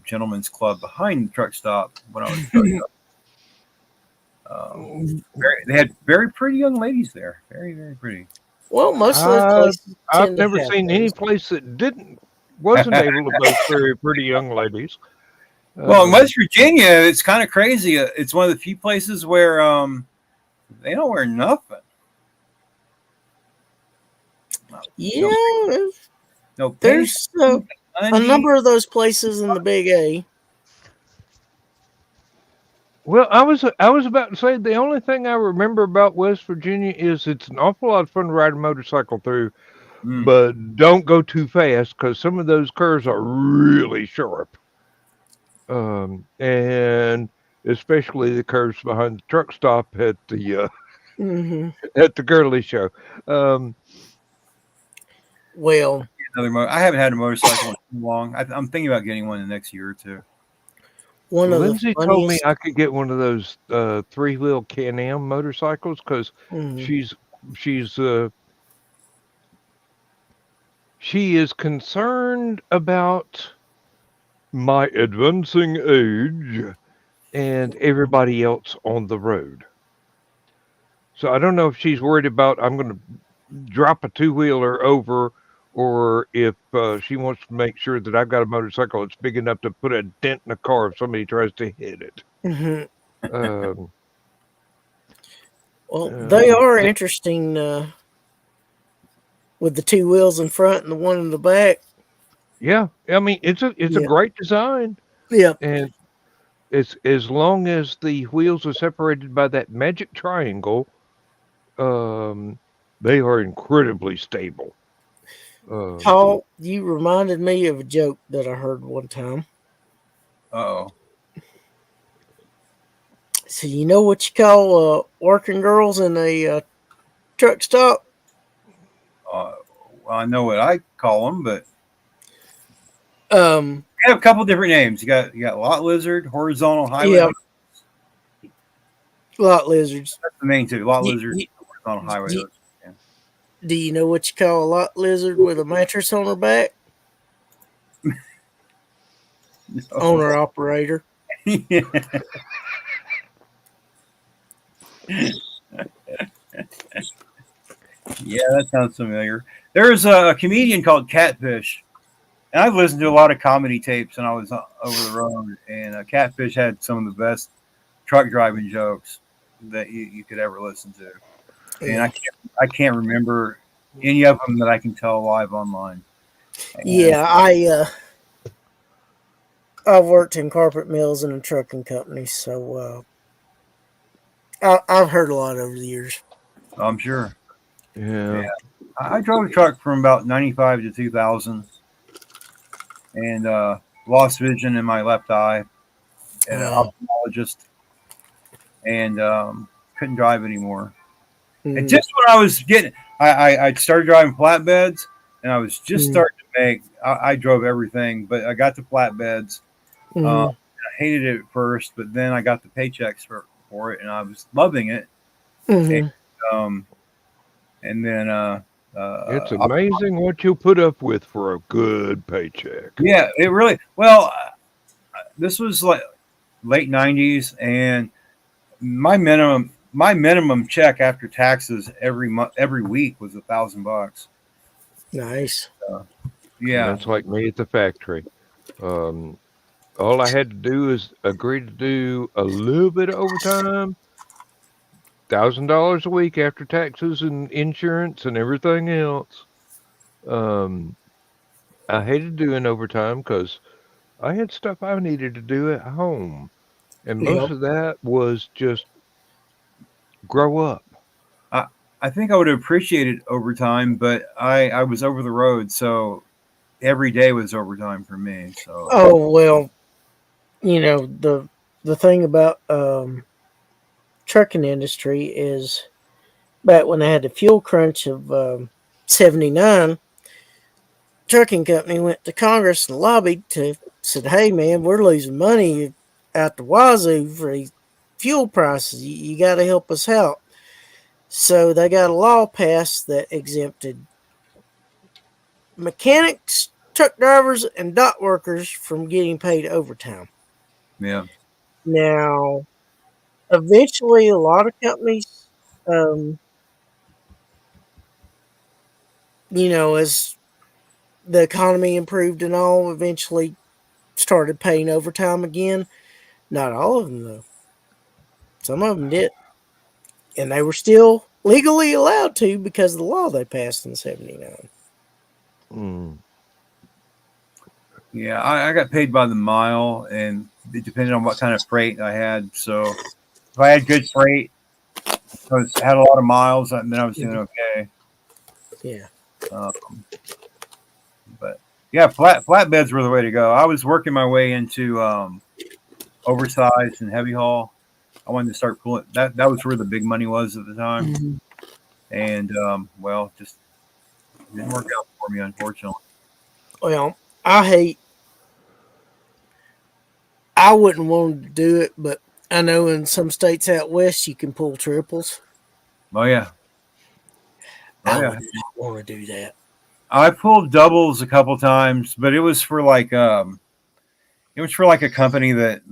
Gentlemen's Club behind the truck stop when I was a truck driver. They had very pretty young ladies there. Very, very pretty.
Well, most of those
I've,
places
I've
tend to
never
have
seen any
those.
place that wasn't able to boast very pretty young ladies.
Well, in West Virginia, it's kind of crazy. It's one of the few places where they don't wear nothing.
Yeah,
No pants,
there's a
undies.
number of those places in the Big A.
Well, I was about to say the only thing I remember about West Virginia is it's an awful lot of fun to ride a motorcycle through,
Mm.
but don't go too fast because some of those curves are really sharp. And especially the curves behind the truck stop
Hmm.
at the girly show. Um,
Well,
I haven't had a motorcycle in too long. I'm thinking about getting one in the next year or two.
one of the
Lindsay told me
funniest.
I could get one of those three-wheel Can-Am motorcycles because
Mhm.
she's she is concerned about my advancing age and everybody else on the road. So I don't know if she's worried about I'm going to drop a two-wheeler over, or if she wants to make sure that I've got a motorcycle that's big enough to put a dent in a car if somebody tries to hit it.
Mhm.
Um,
Well, they
uh,
are interesting with the two wheels in front and the one in the back.
yeah, I mean it's a
Yeah.
great design,
Yep.
and it's as long as the wheels are separated by that magic triangle, um, they are incredibly stable. Um,
Paul, you reminded me of a joke that I heard one time.
Oh,
So you know what you call working girls in a truck stop?
well, I know what I call them, but
Um,
they have a couple different names. You got lot lizard, horizontal highway.
yeah, lot lizards.
That's the main two. Lot
You,
lizard,
you,
horizontal highway.
you, do you know what you call a lot lizard with a mattress on her back? Owner operator.
Yeah. Yeah, that sounds familiar. There's a comedian called Catfish, and I've listened to a lot of comedy tapes when I was over the road. And Catfish had some of the best truck driving jokes that you could ever listen to. And
Yeah.
I can't remember any of them that I can tell live online. And,
Yeah, I've worked in carpet mills and a trucking company, so I've heard a lot over the years.
I'm sure. Yeah,
yeah,
I drove a truck from about 95 to 2000, and lost vision in my left eye at an
Wow.
ophthalmologist, and couldn't drive anymore. And
Mm,
just when I was getting, I started driving flatbeds, and I was just
mm,
starting to make. I drove everything, but I got the flatbeds. I
mm,
hated it at first, but then I got the paychecks for it, and I was loving it. And,
mm.
um, and then
it's amazing what you put up with for a good paycheck.
yeah, it really well. This was like late '90s, and my minimum check after taxes every week was $1,000.
Nice.
And
Yeah,
that's like me at the factory. Um, all I had to do is agree to do a little bit of overtime, $1,000 a week after taxes and insurance and everything else. Um, I hated doing overtime because I had stuff I needed to do at home, and most
Yep.
of that was just grow up.
I think I would have appreciated overtime, but I was over the road, so every day was overtime for me. So
Oh well, you know the thing about trucking industry is back when they had the fuel crunch of 79, trucking company went to Congress and lobbied to said, hey man, we're losing money out the wazoo for these fuel prices. You got to help us out. So they got a law passed that exempted mechanics, truck drivers, and dock workers from getting paid overtime.
Yeah.
Now, eventually, a lot of companies, as the economy improved and all, eventually started paying overtime again. Not all of them, though. Some of them did. And they were still legally allowed to because of the law they passed in 79.
Mm.
Yeah, I got paid by the mile, and it depended on what kind of freight I had. So if I had good freight, had a lot of miles, then I was doing okay.
Yeah.
But yeah, flatbeds were the way to go. I was working my way into oversized and heavy haul. I wanted to start pulling that. That was where the big money was at the time,
Mhm.
and just didn't work out for me, unfortunately.
Well, I wouldn't want to do it, but I know in some states out west you can pull triples.
Oh yeah,
I would not want to do that.
I pulled doubles a couple times, but it was for like a company that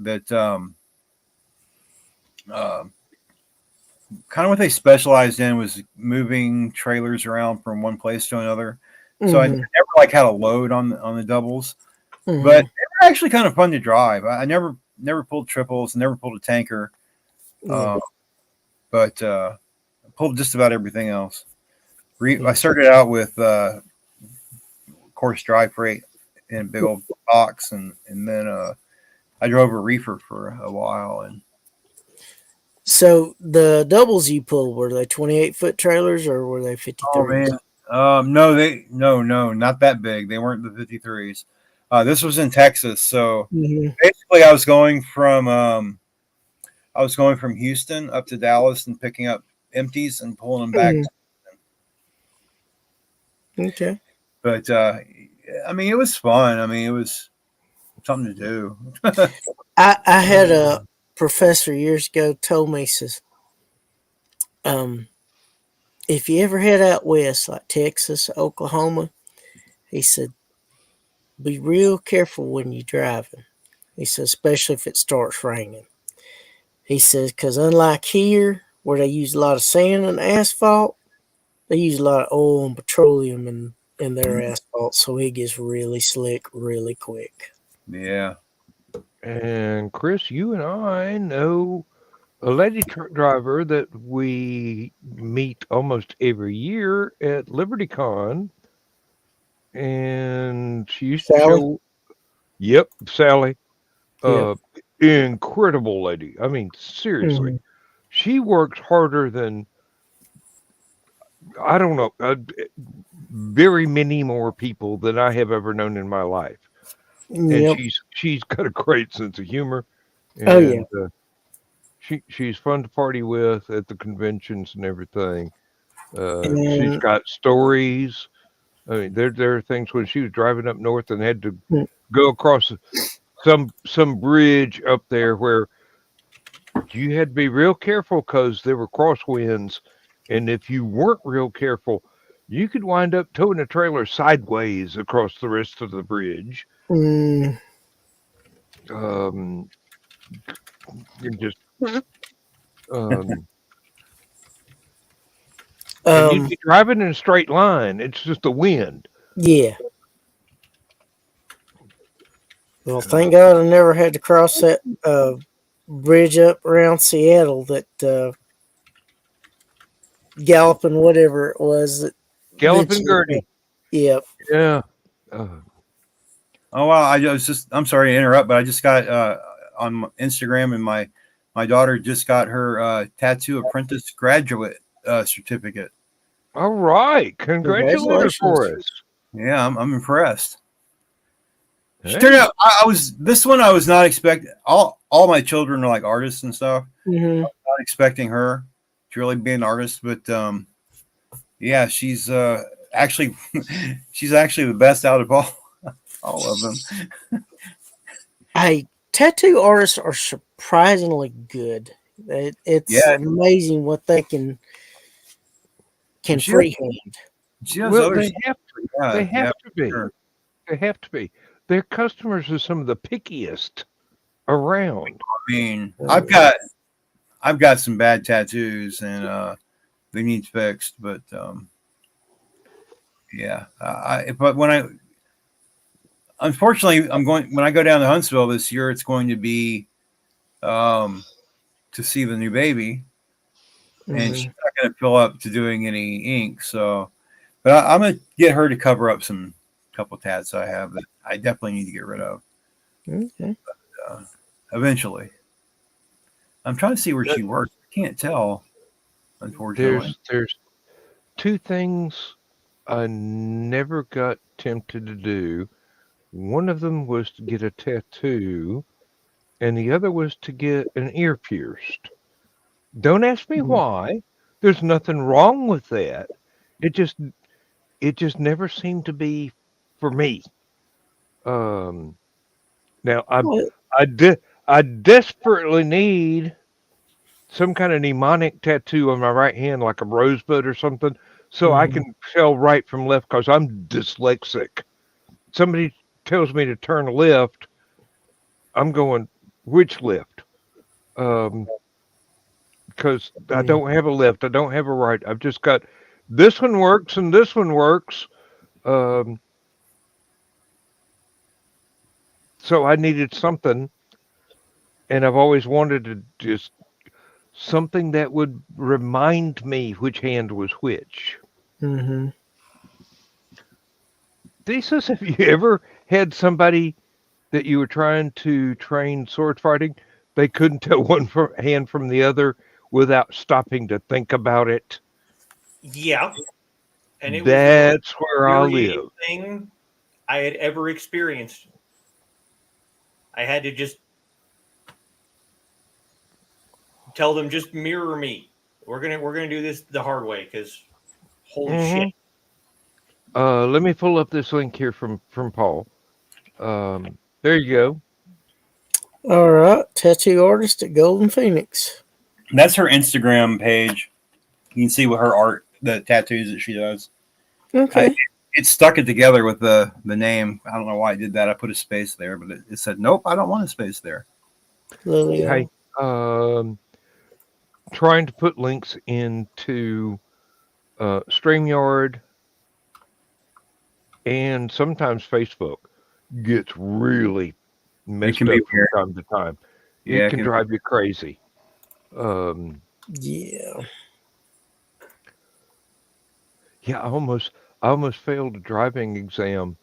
kind of what they specialized in was moving trailers around from one place to another. So I never had a load on the doubles, but they were actually kind of fun to drive. I never pulled triples, never pulled a tanker, but I pulled just about everything else. I started out with course dry freight in a big old box, and then I drove a reefer for a while. And
so the doubles you pulled, were they 28-foot trailers or were they 53s?
Oh man, no, not that big. They weren't the 53s. This was in Texas, so basically I was going from Houston up to Dallas and picking up empties and pulling them back.
Okay.
But I mean, it was fun. I mean, it was something to do.
I had a professor years ago told me, he says, if you ever head out west, like Texas, Oklahoma, he said, be real careful when you're driving. He said, especially if it starts raining. He says, because unlike here, where they use a lot of sand and asphalt, they use a lot of oil and petroleum in their asphalt, so it gets really slick really quick.
Yeah.
And Chris, you and I know a lady truck driver that we meet almost every year at LibertyCon, and she used to
Sally?
show. Yep, Sally.
Yep.
Incredible lady. I mean, seriously, she works harder than I don't know, very many more people than I have ever known in my life. And she's got a great sense of humor, and she's fun to party with at the conventions and everything. She's got stories. I mean, there are things when she was driving up north and had to go across some bridge up there where you had to be real careful because there were crosswinds, and if you weren't real careful, you could wind up towing a trailer sideways across the rest of the bridge. You just and you'd be driving in a straight line. It's just the wind.
Yeah. Well, thank God I never had to cross that bridge up around Seattle, that Galloping whatever it was.
Galloping Gertie.
Yep.
Yeah.
Oh wow! I'm sorry to interrupt, but I just got on Instagram, and my daughter just got her tattoo apprentice graduate certificate.
All right, congratulations for us.
Yeah, I'm impressed. She turned out. I was this one. I was not expecting. All my children are like artists and stuff.
Mm-hmm.
Not expecting her to really be an artist, but yeah, she's actually she's actually the best out of all of them.
Hey, tattoo artists are surprisingly good. It's amazing what they can freehand.
Well, they have to.
Yeah,
They have to be.
sure.
They have to be. Their customers are some of the pickiest around.
I mean, I've got some bad tattoos and they need fixed, but yeah. But unfortunately, when I go down to Huntsville this year, it's going to be to see the new baby, and she's not going to fill up to doing any ink. So, but I'm going to get her to cover up some couple tats I have that I definitely need to get rid of.
Okay.
But, eventually, I'm trying to see where she works. I can't tell, unfortunately.
There's two things I never got tempted to do. One of them was to get a tattoo, and the other was to get an ear pierced. Don't ask me why. There's nothing wrong with that. It just never seemed to be for me. Now I desperately need some kind of mnemonic tattoo on my right hand, like a rosebud or something, so I can tell right from left because I'm dyslexic. Somebody tells me to turn left, I'm going, which left? Because I don't have a left, I don't have a right. I've just got this one works and this one works. So I needed something, and I've always wanted to just something that would remind me which hand was which.
Mm-hmm.
Thesis, have you ever had somebody that you were trying to train sword fighting, they couldn't tell one hand from the other without stopping to think about it?
Yeah. And it
That's
was
where I live.
Thing I had ever experienced. I had to just tell them, just mirror me. We're gonna do this the hard way because holy shit.
Let me pull up this link here from Paul. There you go.
All right, tattoo artist at Golden Phoenix.
That's her Instagram page. You can see what her art, the tattoos that she does.
Okay.
It stuck it together with the name. I don't know why I did that. I put a space there, but it said, nope, I don't want a space there.
Hey, trying to put links into StreamYard and sometimes Facebook gets really messed up from time to time. It can drive you crazy.
Yeah.
Yeah, I almost failed a driving exam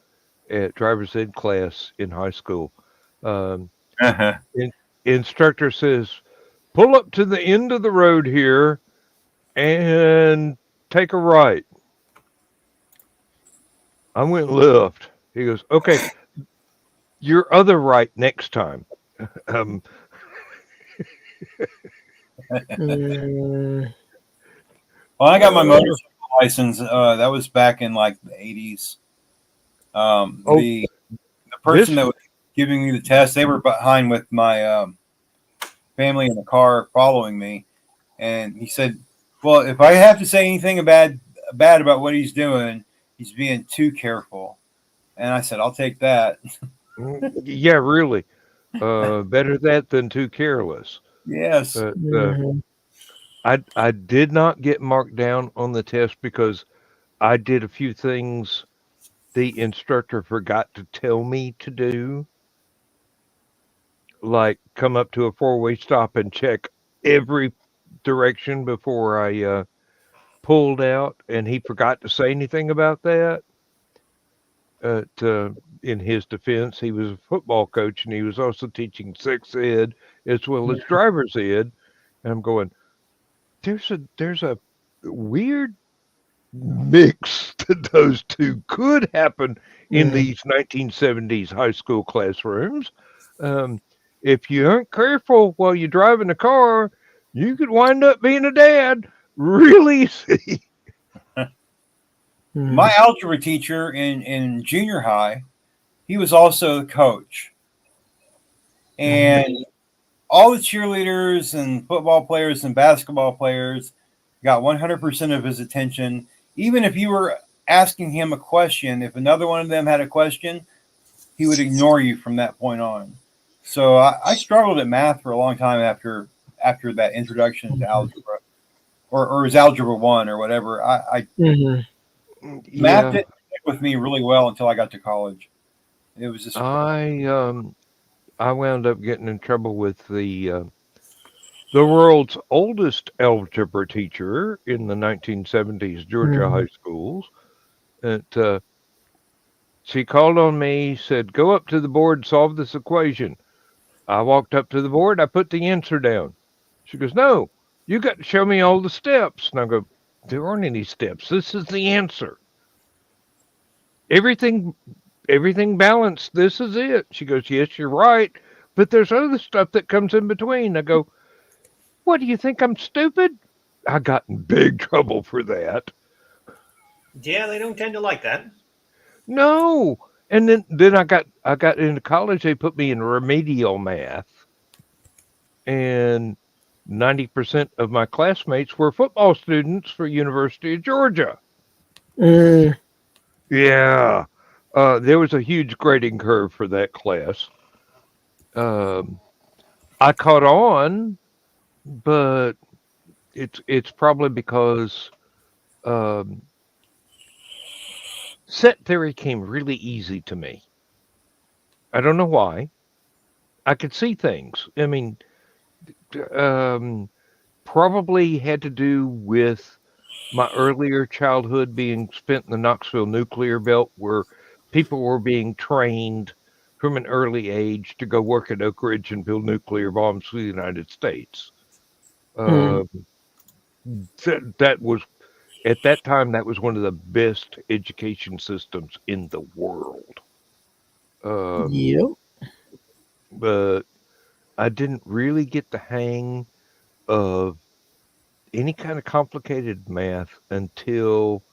at driver's ed class in high school. Instructor says, pull up to the end of the road here and take a right. I went left. He goes, okay, your other right next time.
Well, I got my motorcycle license. That was back in like the 80s. The person that was giving me the test, they were behind with my family in the car following me, and he said, "Well, if I have to say anything bad about what he's doing, he's being too careful." And I said, "I'll take that."
Yeah, really. Better that than too careless.
Yes.
I did not get marked down on the test because I did a few things the instructor forgot to tell me to do, like come up to a four-way stop and check every direction before I pulled out, and he forgot to say anything about that. In his defense, he was a football coach, and he was also teaching sex ed as well as driver's ed. And I'm going, there's a weird mix that those two could happen in
Mm.
these 1970s high school classrooms. Um, if you aren't careful while you're driving a car, you could wind up being a dad real easy.
Mm.
My algebra teacher in junior high, he was also the coach. And all the cheerleaders and football players and basketball players got 100% of his attention. Even if you were asking him a question, if another one of them had a question, he would ignore you from that point on. So I struggled at math for a long time after that introduction to algebra, or it was algebra 1 or whatever.
Mhm.
Math
Yeah,
didn't stick with me really well until I got to college. It was just
I wound up getting in trouble with the world's oldest algebra teacher in the 1970s Georgia high
Mhm.
schools. It, she called on me, said, "Go up to the board, solve this equation." I walked up to the board, I put the answer down. She goes, "No, you got to show me all the steps." And I go, "There aren't any steps. This is the answer. Everything, everything balanced. This is it." She goes, "Yes, you're right, but there's other stuff that comes in between." I go, "What, do you think I'm stupid?" I got in big trouble for that.
Yeah, they don't tend to like that.
No. And then I got into college. They put me in remedial math, and 90% of my classmates were football students for University of Georgia.
Mm.
Yeah. There was a huge grading curve for that class. Um, I caught on, but it's probably because um, set theory came really easy to me. I don't know why. I could see things. I mean, um, probably had to do with my earlier childhood being spent in the Knoxville nuclear belt, where people were being trained from an early age to go work at Oak Ridge and build nuclear bombs for the United States.
Mm.
Uh, that was at that time that was one of the best education systems in the world. Um,
Yep.
but I didn't really get the hang of any kind of complicated math until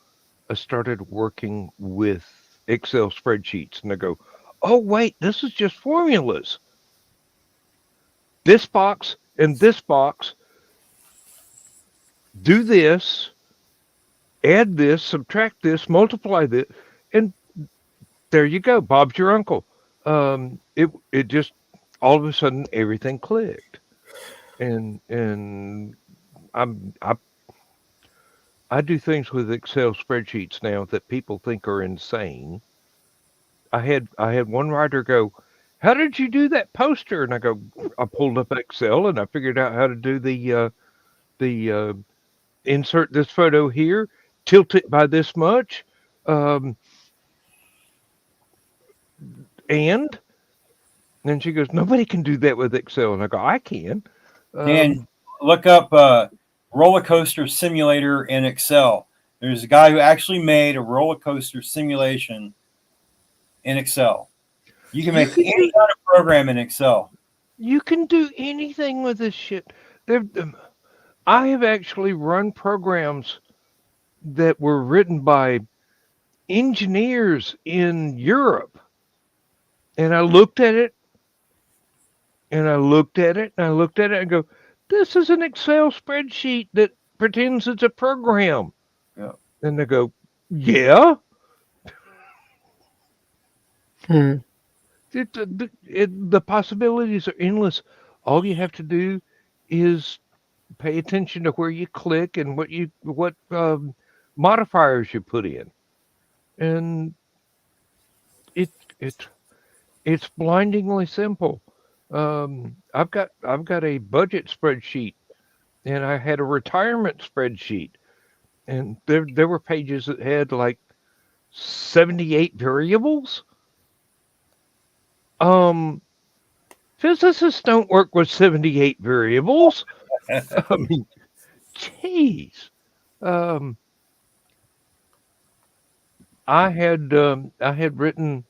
I started working with Excel spreadsheets, and I go, "Oh, wait, this is just formulas. This box and this box, do this, add this, subtract this, multiply this, and there you go. Bob's your uncle." It just all of a sudden everything clicked, and I'm I do things with Excel spreadsheets now that people think are insane. I had one writer go, "How did you do that poster?" And I go, "I pulled up Excel and I figured out how to do the insert this photo here, tilt it by this much, um, and." And she goes, "Nobody can do that with Excel." And I go, "I can."
Dan,
Um,
look up roller coaster simulator in Excel. There's a guy who actually made a roller coaster simulation in Excel. You can
you
make
can
any
do
kind of program in Excel.
you can do anything with this shit. There, I have actually run programs that were written by engineers in Europe, and I looked at it and I looked at it and I looked at it and go, "This is an Excel spreadsheet that pretends it's a program."
Yeah.
And they go, "Yeah."
Mm.
The possibilities are endless. All you have to do is pay attention to where you click and what modifiers you put in, and it it it's blindingly simple. I've got a budget spreadsheet, and I had a retirement spreadsheet, and there were pages that had like 78 variables. Um, Physicists don't work with 78 variables. I mean, jeez. Um, I had written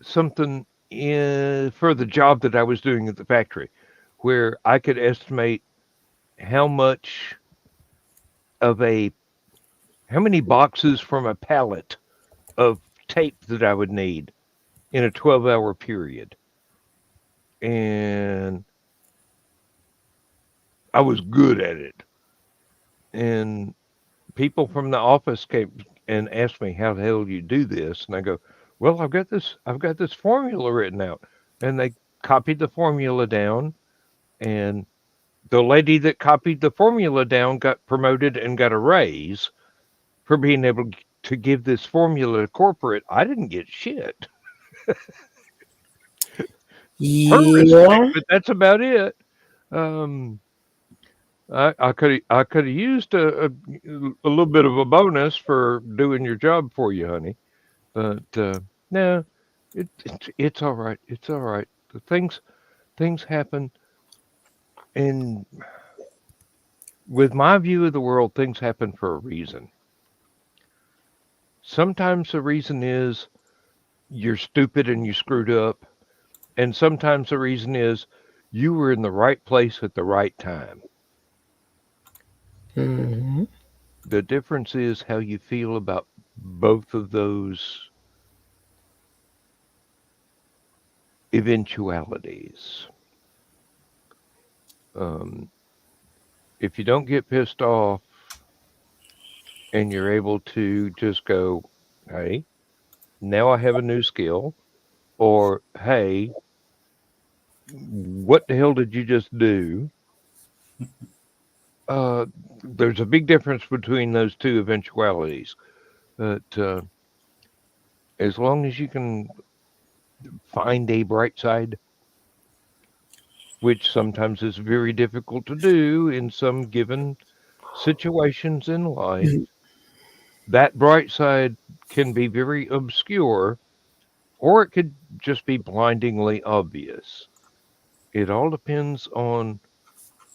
something for the job that I was doing at the factory, where I could estimate how much of a how many boxes from a pallet of tape that I would need in a 12-hour period. And I was good at it. And people from the office came and asked me, how the hell do you do this? And I go, well, I've got this formula written out. And they copied the formula down, and the lady that copied the formula down got promoted and got a raise for being able to give this formula to corporate. I didn't get shit. Her respect,
Yeah.
but that's about it. Um, I could have used a little bit of a bonus for doing your job for you, honey. But no, it's all right. It's all right. The things happen, and with my view of the world, things happen for a reason. Sometimes the reason is you're stupid and you screwed up, and sometimes the reason is you were in the right place at the right time.
Hmm.
The difference is how you feel about both of those eventualities. Um, if you don't get pissed off and you're able to just go, hey, now I have a new skill, or hey, what the hell did you just do? Uh, there's a big difference between those two eventualities. But as long as you can find a bright side, which sometimes is very difficult to do in some given situations in life, that bright side can be very obscure, or it could just be blindingly obvious. It all depends on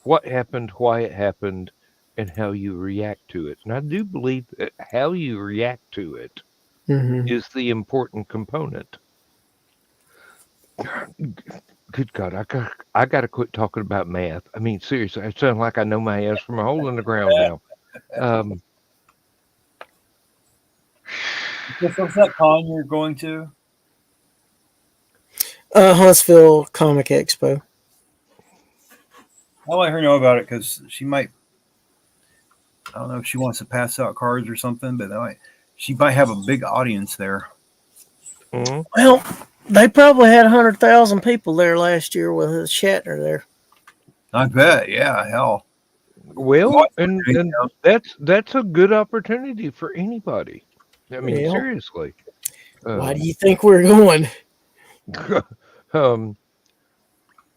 what happened, why it happened, and how you react to it. And I do believe that how you react to it
Hmm.
is the important component. Good God, I got to quit talking about math. I mean, seriously, I sound like I know my ass from a hole in the ground now. Um,
What's that con you're going to?
Huntsville Comic Expo.
I'll let her know about it because she might. I don't know if she wants to pass out cards or something, but she might have a big audience there.
mhm.
Well, they probably had 100,000 people there last year with Shatner there.
I bet. Yeah. Hell.
Well, and that's a good opportunity for anybody. I mean,
Yeah.
seriously.
Why do you think we're going?
Um,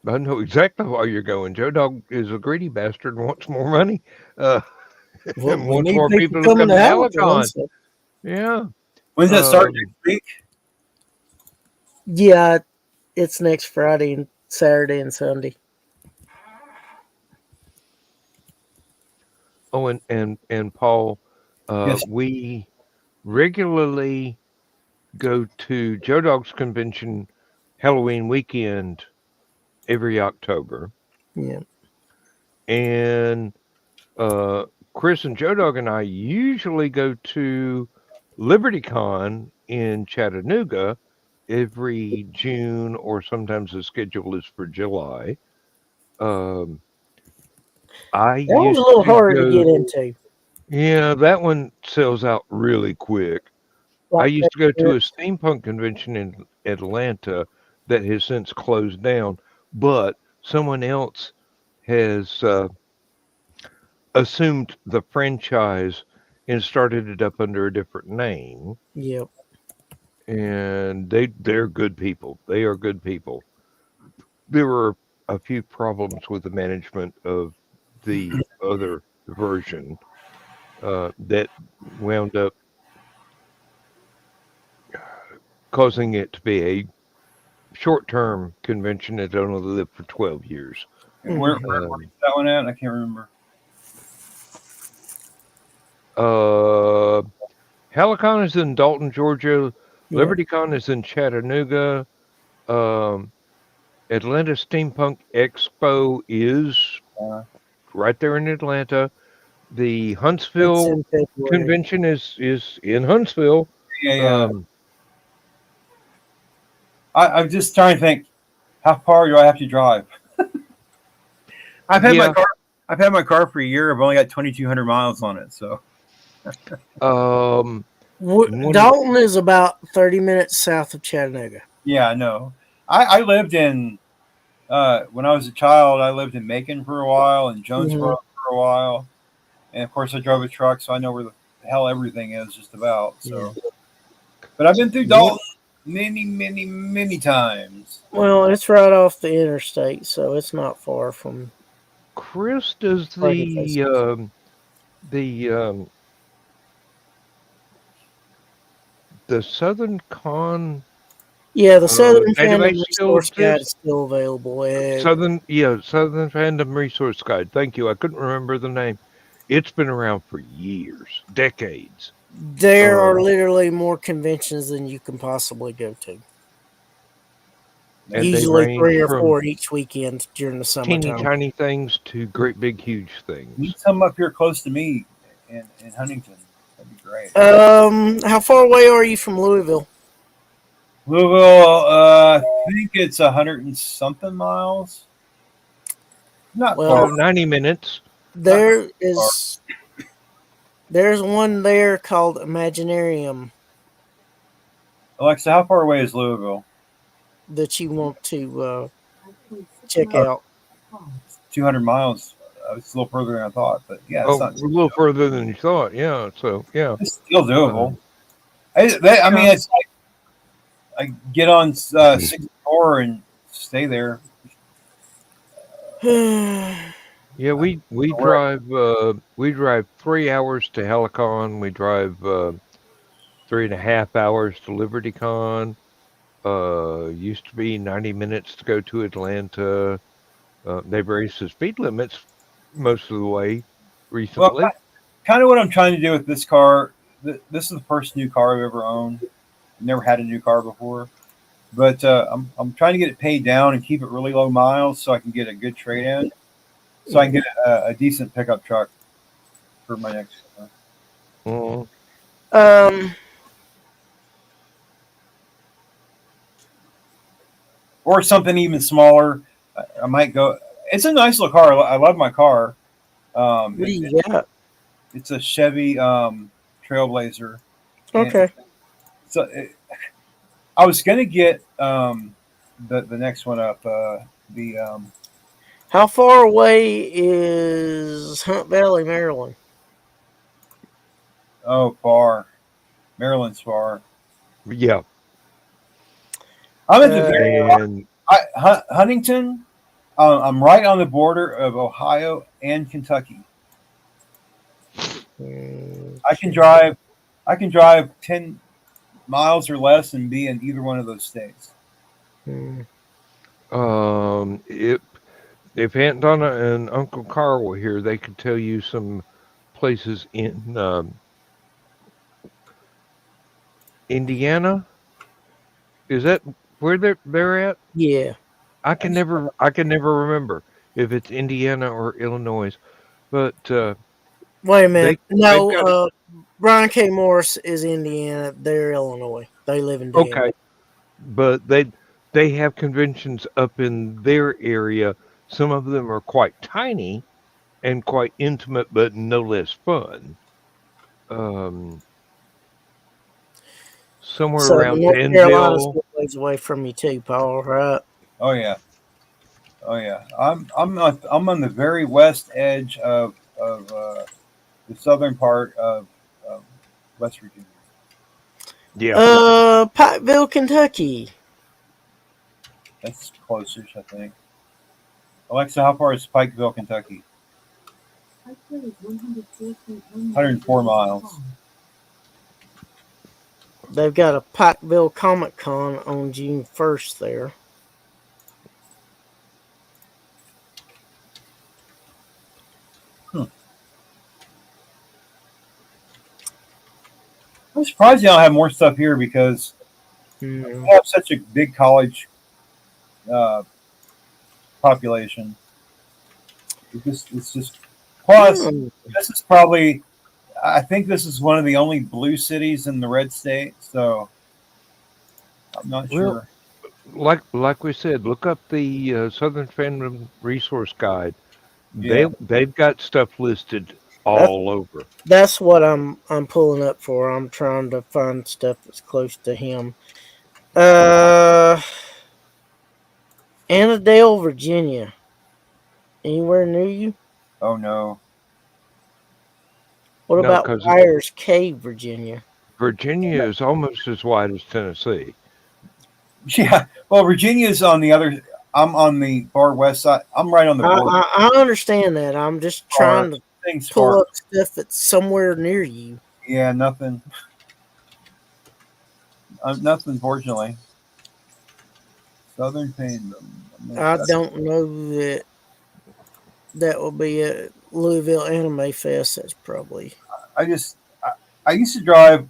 I know exactly why you're going. Joe Dog is a greedy bastard and wants more money,
Well,
and
we
wants
need
more
people
people to
coming
come
to
to
Hallowcon.
Hallowcon.
So.
Yeah.
When's that start
Um,
next week?
Yeah, it's next Friday and Saturday and Sunday.
oh, and Paul,
Yes.
we regularly go to Joe Dog's convention Halloween weekend every October,
Yeah.
and uh, Chris and Joe Dog and I usually go to LibertyCon in Chattanooga every June, or sometimes the schedule is for July. Um, I
That was a
used
little
to
harder to
go,
get into.
yeah, that one sells out really quick. I
Like
used
that.
to go to a steampunk convention in Atlanta that has since closed down, but someone else has assumed the franchise and started it up under a different name.
Yep.
And they're good people. They are good people. There were a few problems with the management of the other version that wound up causing it to be a short-term convention that only lived for 12 years.
Where
Mhm.
is that one at? I can't remember.
Uh, Hallowcon is in Dalton, Georgia.
Yeah.
LibertyCon is in Chattanooga. Um, Atlanta Steampunk Expo is
Uh,
right there in Atlanta. The
It's
Huntsville
in February.
convention is in Huntsville.
yeah.
Um,
I'm just trying to think, how far do I have to drive? I've had my
yeah.
car. I've had my car for a year. I've only got 2,200 miles on it. So
Um, one.
Dalton is about 30 minutes south of Chattanooga.
yeah, I know. I lived in when I was a child. I lived in Macon for a while and Jonesboro for a while, and of course I drove a truck, so I know where the hell everything is just about.
Yeah.
So, but I've been through
One
Dalton many times.
Well, it's right off the interstate, so it's not far from
Chris does
Frankenface.
the the Southern Con
Yeah, the Southern
database
Fandom
still
Resource Guide is
exists.
still available.
Southern Fandom Resource Guide. Thank you. I couldn't remember the name. It's been around for years, decades.
There are
Um,
literally more conventions than you can possibly go to.
and they
Usually
range
3 or
from
4 each weekend during the
teeny
summertime.
tiny things to great big huge things.
Need some up here close to me in Huntington. That'd be great.
How far away are you from Louisville?
Louisville, I think it's 100 and something miles. Not
Well,
far.
90 minutes.
Not
there
far.
there's one there called Imaginarium
Alexa, how far away is Louisville?
that you want to check
Oh,
out.
200 miles. It's a little further than I thought, but yeah, it's
Oh,
not.
a little further than you thought. Yeah. So, yeah.
It's still doable.
Um,
I mean, it's like I get on 64 and stay there.
yeah, we drive 3 hours to Helicon. We drive 3.5 hours to LibertyCon. Used to be 90 minutes to go to Atlanta. They've raised the speed limits most of the way
Well,
recently.
kind of what I'm trying to do with this car. This is the first new car I've ever owned. Never had a new car before, but I'm trying to get it paid down and keep it really low miles so I can get a good trade in, so I can get a decent pickup truck for my next car.
Mm,
Um,
Or something even smaller. I might go. It's a nice little car. I love my car.
what do you got?
It's a Chevy Trailblazer. And
Okay.
so I was gonna get the next one up.
How far away is Hunt Valley, Maryland?
Far. Maryland's far.
yeah.
I'm at the very
And
Huntington. I'm right on the border of Ohio and Kentucky. I can drive. I can drive 10 miles or less and be in either one of those states.
if Aunt Donna and Uncle Carl were here, they could tell you some places in Indiana. Is that where they're at?
Yeah.
I can never remember if it's Indiana or Illinois, but
Wait a minute.
they've got
No, Brian K. Morris is Indiana. They're Illinois. They live in Danville.
okay, but they have conventions up in their area. Some of them are quite tiny and quite intimate, but no less fun. Somewhere
So
around
North Carolina's a
Danville.
good ways away from you too, Paul, right?
Oh yeah. Oh yeah. I'm on the very west edge of the southern part of West Virginia.
Yeah.
Pikeville, Kentucky.
That's closest, I think. Alexa, how far is Pikeville, Kentucky? 104 miles.
They've got a Pikeville Comic Con on June 1st there.
I'm surprised you don't have more stuff here because
Mm.
we have such a big college uh, population. It's just. Plus,
Hmm.
this is probably. I think this is one of the only blue cities in the red state, so I'm not
Well,
sure.
like we said, look up the Southern Fandom Resource Guide.
Yeah.
They've got stuff listed
That's
all over.
that's what I'm pulling up for. I'm trying to find stuff that's close to him. Uh, Annandale, Virginia. Anywhere near you?
Oh no.
What
No,
about
because
Wyers Cave, Virginia?
Virginia is almost as wide as Tennessee.
Yeah. Well, Virginia's on the other. I'm on the far west side. I'm right on the
I,
border.
I, I understand that. I'm just
Far
trying to
things
pull
far.
up stuff that's somewhere near you.
Yeah. Nothing. Nothing. Fortunately. Southern Fandom.
I don't know that that will be a Louisville Anime Fest. That's probably.
I just. I used to drive.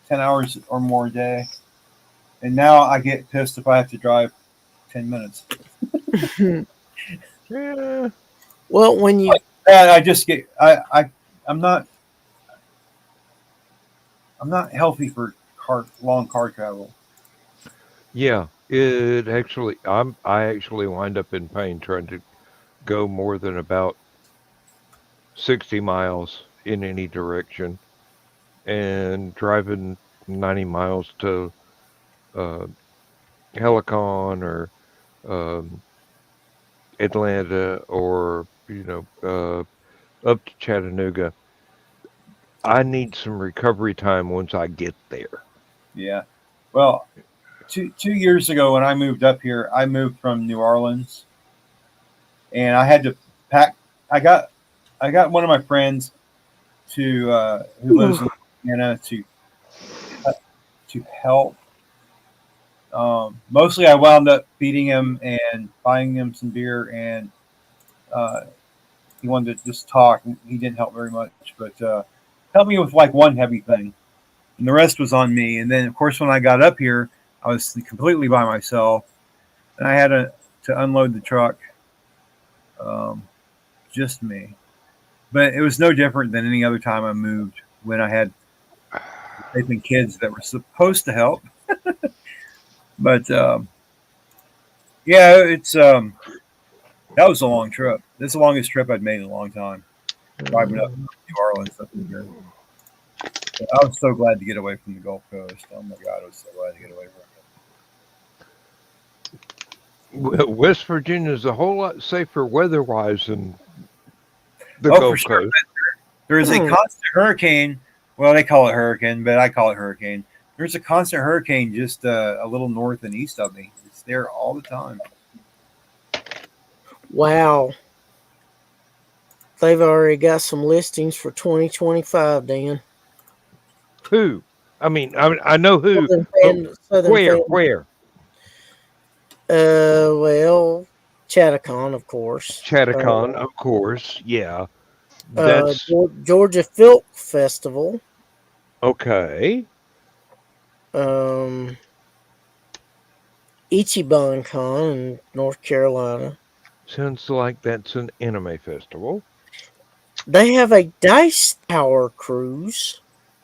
10 hours or more a day, and now I get pissed if I have to drive 10 minutes.
Yeah.
Well, when you
And I just get. I'm not. I'm not healthy for long car travel.
Yeah, I actually wind up in pain trying to go more than about 60 miles in any direction and driving 90 miles to uh, Helicon or um, Atlanta or up to Chattanooga. I need some recovery time once I get there.
Yeah. Well, 2 years ago when I moved up here, I moved from New Orleans, and I had to pack. I got I got one of my friends to who lives in Louisiana to help. Mostly, I wound up feeding him and buying him some beer, and uh, he wanted to just talk. He didn't help very much, but helped me with like one heavy thing, and the rest was on me. And then, of course, when I got up here, I was completely by myself, and I had to unload the truck, um, just me. But it was no different than any other time I moved when I had faith in kids that were supposed to help. But yeah, it's that was a long trip. This is the longest trip I'd made in a long time. Driving up New Orleans up in here. But I was so glad to get away from the Gulf Coast. Oh my God, I was so glad to get away from it.
West Virginia is a whole lot safer weather-wise than the
Oh, for
Gulf
sure.
Coast.
There is a constant hurricane. Well, they call it hurricane, but I call it hurricane. There's a constant hurricane just a little north and east of me. It's there all the time.
wow, they've already got some listings for 2025, Dan.
Who? I know who.
Southern
Where?
fan.
Where?
Well, Chattacon, of course.
Chattacon, of course. Yeah. That's
Georgia Filk Festival.
okay.
Um, Ichiban Con in North Carolina.
Sounds like that's an anime festival.
They have a Dice Tower cruise,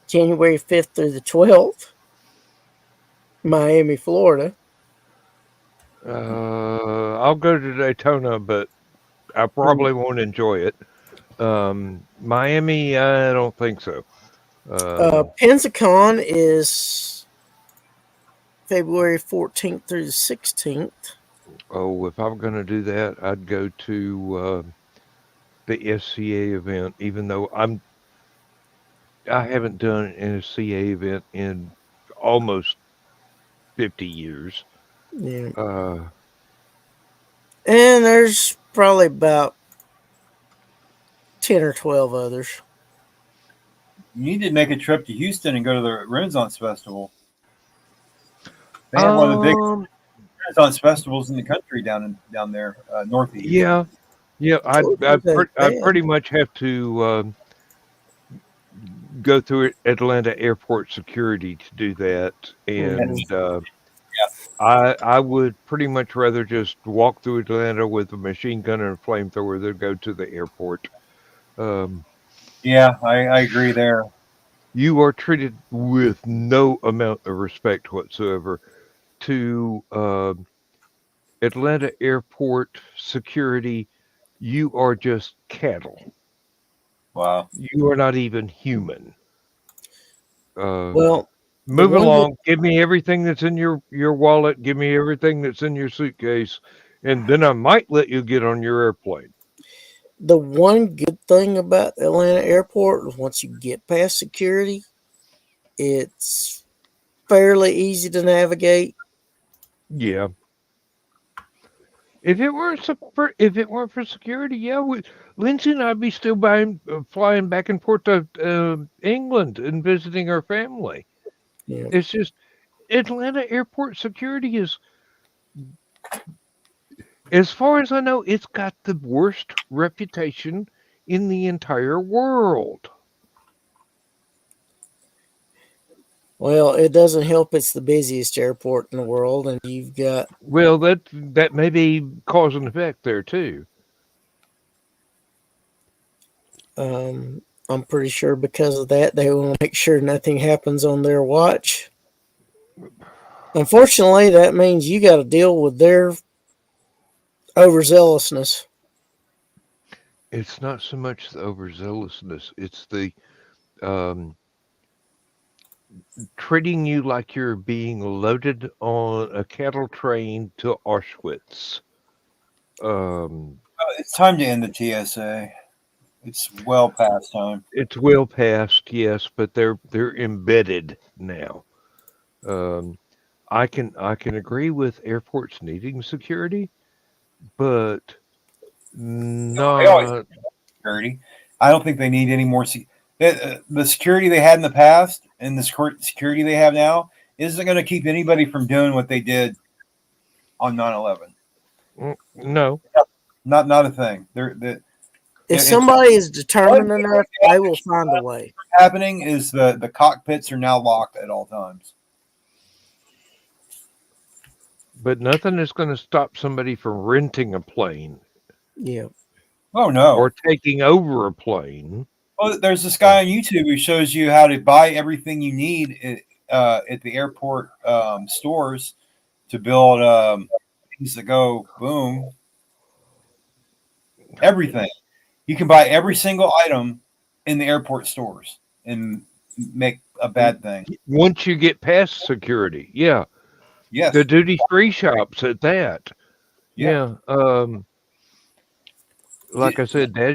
January 5th through the 12th, Miami, Florida.
I'll go to Daytona, but I probably won't enjoy it. Miami, I don't think so.
Pensacon is February 14th through the 16th.
Oh, if I'm going to do that, I'd go to the SCA event, even though I haven't done an SCA event in almost 50 years.
Yeah. And there's probably about 10 or 12 others.
You need to make a trip to Houston and go to the Renaissance Festival. They have one of the biggest Renaissance festivals in the country down there, northeast.
Yeah. I
Georgia's
pretty
bad.
much have to go through Atlanta airport security to do that, and I would pretty much rather just walk through Atlanta with a machine gun and a flamethrower than go to the airport.
Yeah, I agree there.
You are treated with no amount of respect whatsoever. To Atlanta airport security, you are just cattle.
Wow.
You are not even human.
Well, the
Move
one good,
along. Give me everything that's in your wallet. Give me everything that's in your suitcase, and then I might let you get on your airplane.
the one good thing about Atlanta Airport is once you get past security, it's fairly easy to navigate.
Yeah. If it weren't for security, yeah, Lindsay and I'd be still flying back and forth to England and visiting our family.
Yeah.
It's just Atlanta airport security is, as far as I know, it's got the worst reputation in the entire world.
Well, it doesn't help. It's the busiest airport in the world, and you've got
Well, that may be cause and effect there too.
I'm pretty sure because of that, they want to make sure nothing happens on their watch. Unfortunately, that means you got to deal with their overzealousness.
It's not so much the overzealousness; it's the um, treating you like you're being loaded on a cattle train to Auschwitz.
It's time to end the TSA. It's well past time.
It's well past, yes, but they're embedded now. Um, I can agree with airports needing security, but
They always
not.
security. I don't think they need any more. The security they had in the past and the security they have now isn't going to keep anybody from doing what they did on 9/11.
No.
Not a thing.
If
It's
somebody is determined enough, they will find a way.
happening is the cockpits are now locked at all times.
But nothing is going to stop somebody from renting a plane
Yeah.
Oh no!
or taking over a plane.
Well, there's this guy on YouTube who shows you how to buy everything you need at the airport stores to build things that go boom. Everything. You can buy every single item in the airport stores and make a bad thing.
Once you get past security, yeah.
Yes.
The duty-free shops at that.
Yeah.
Yeah. Like I said, Dad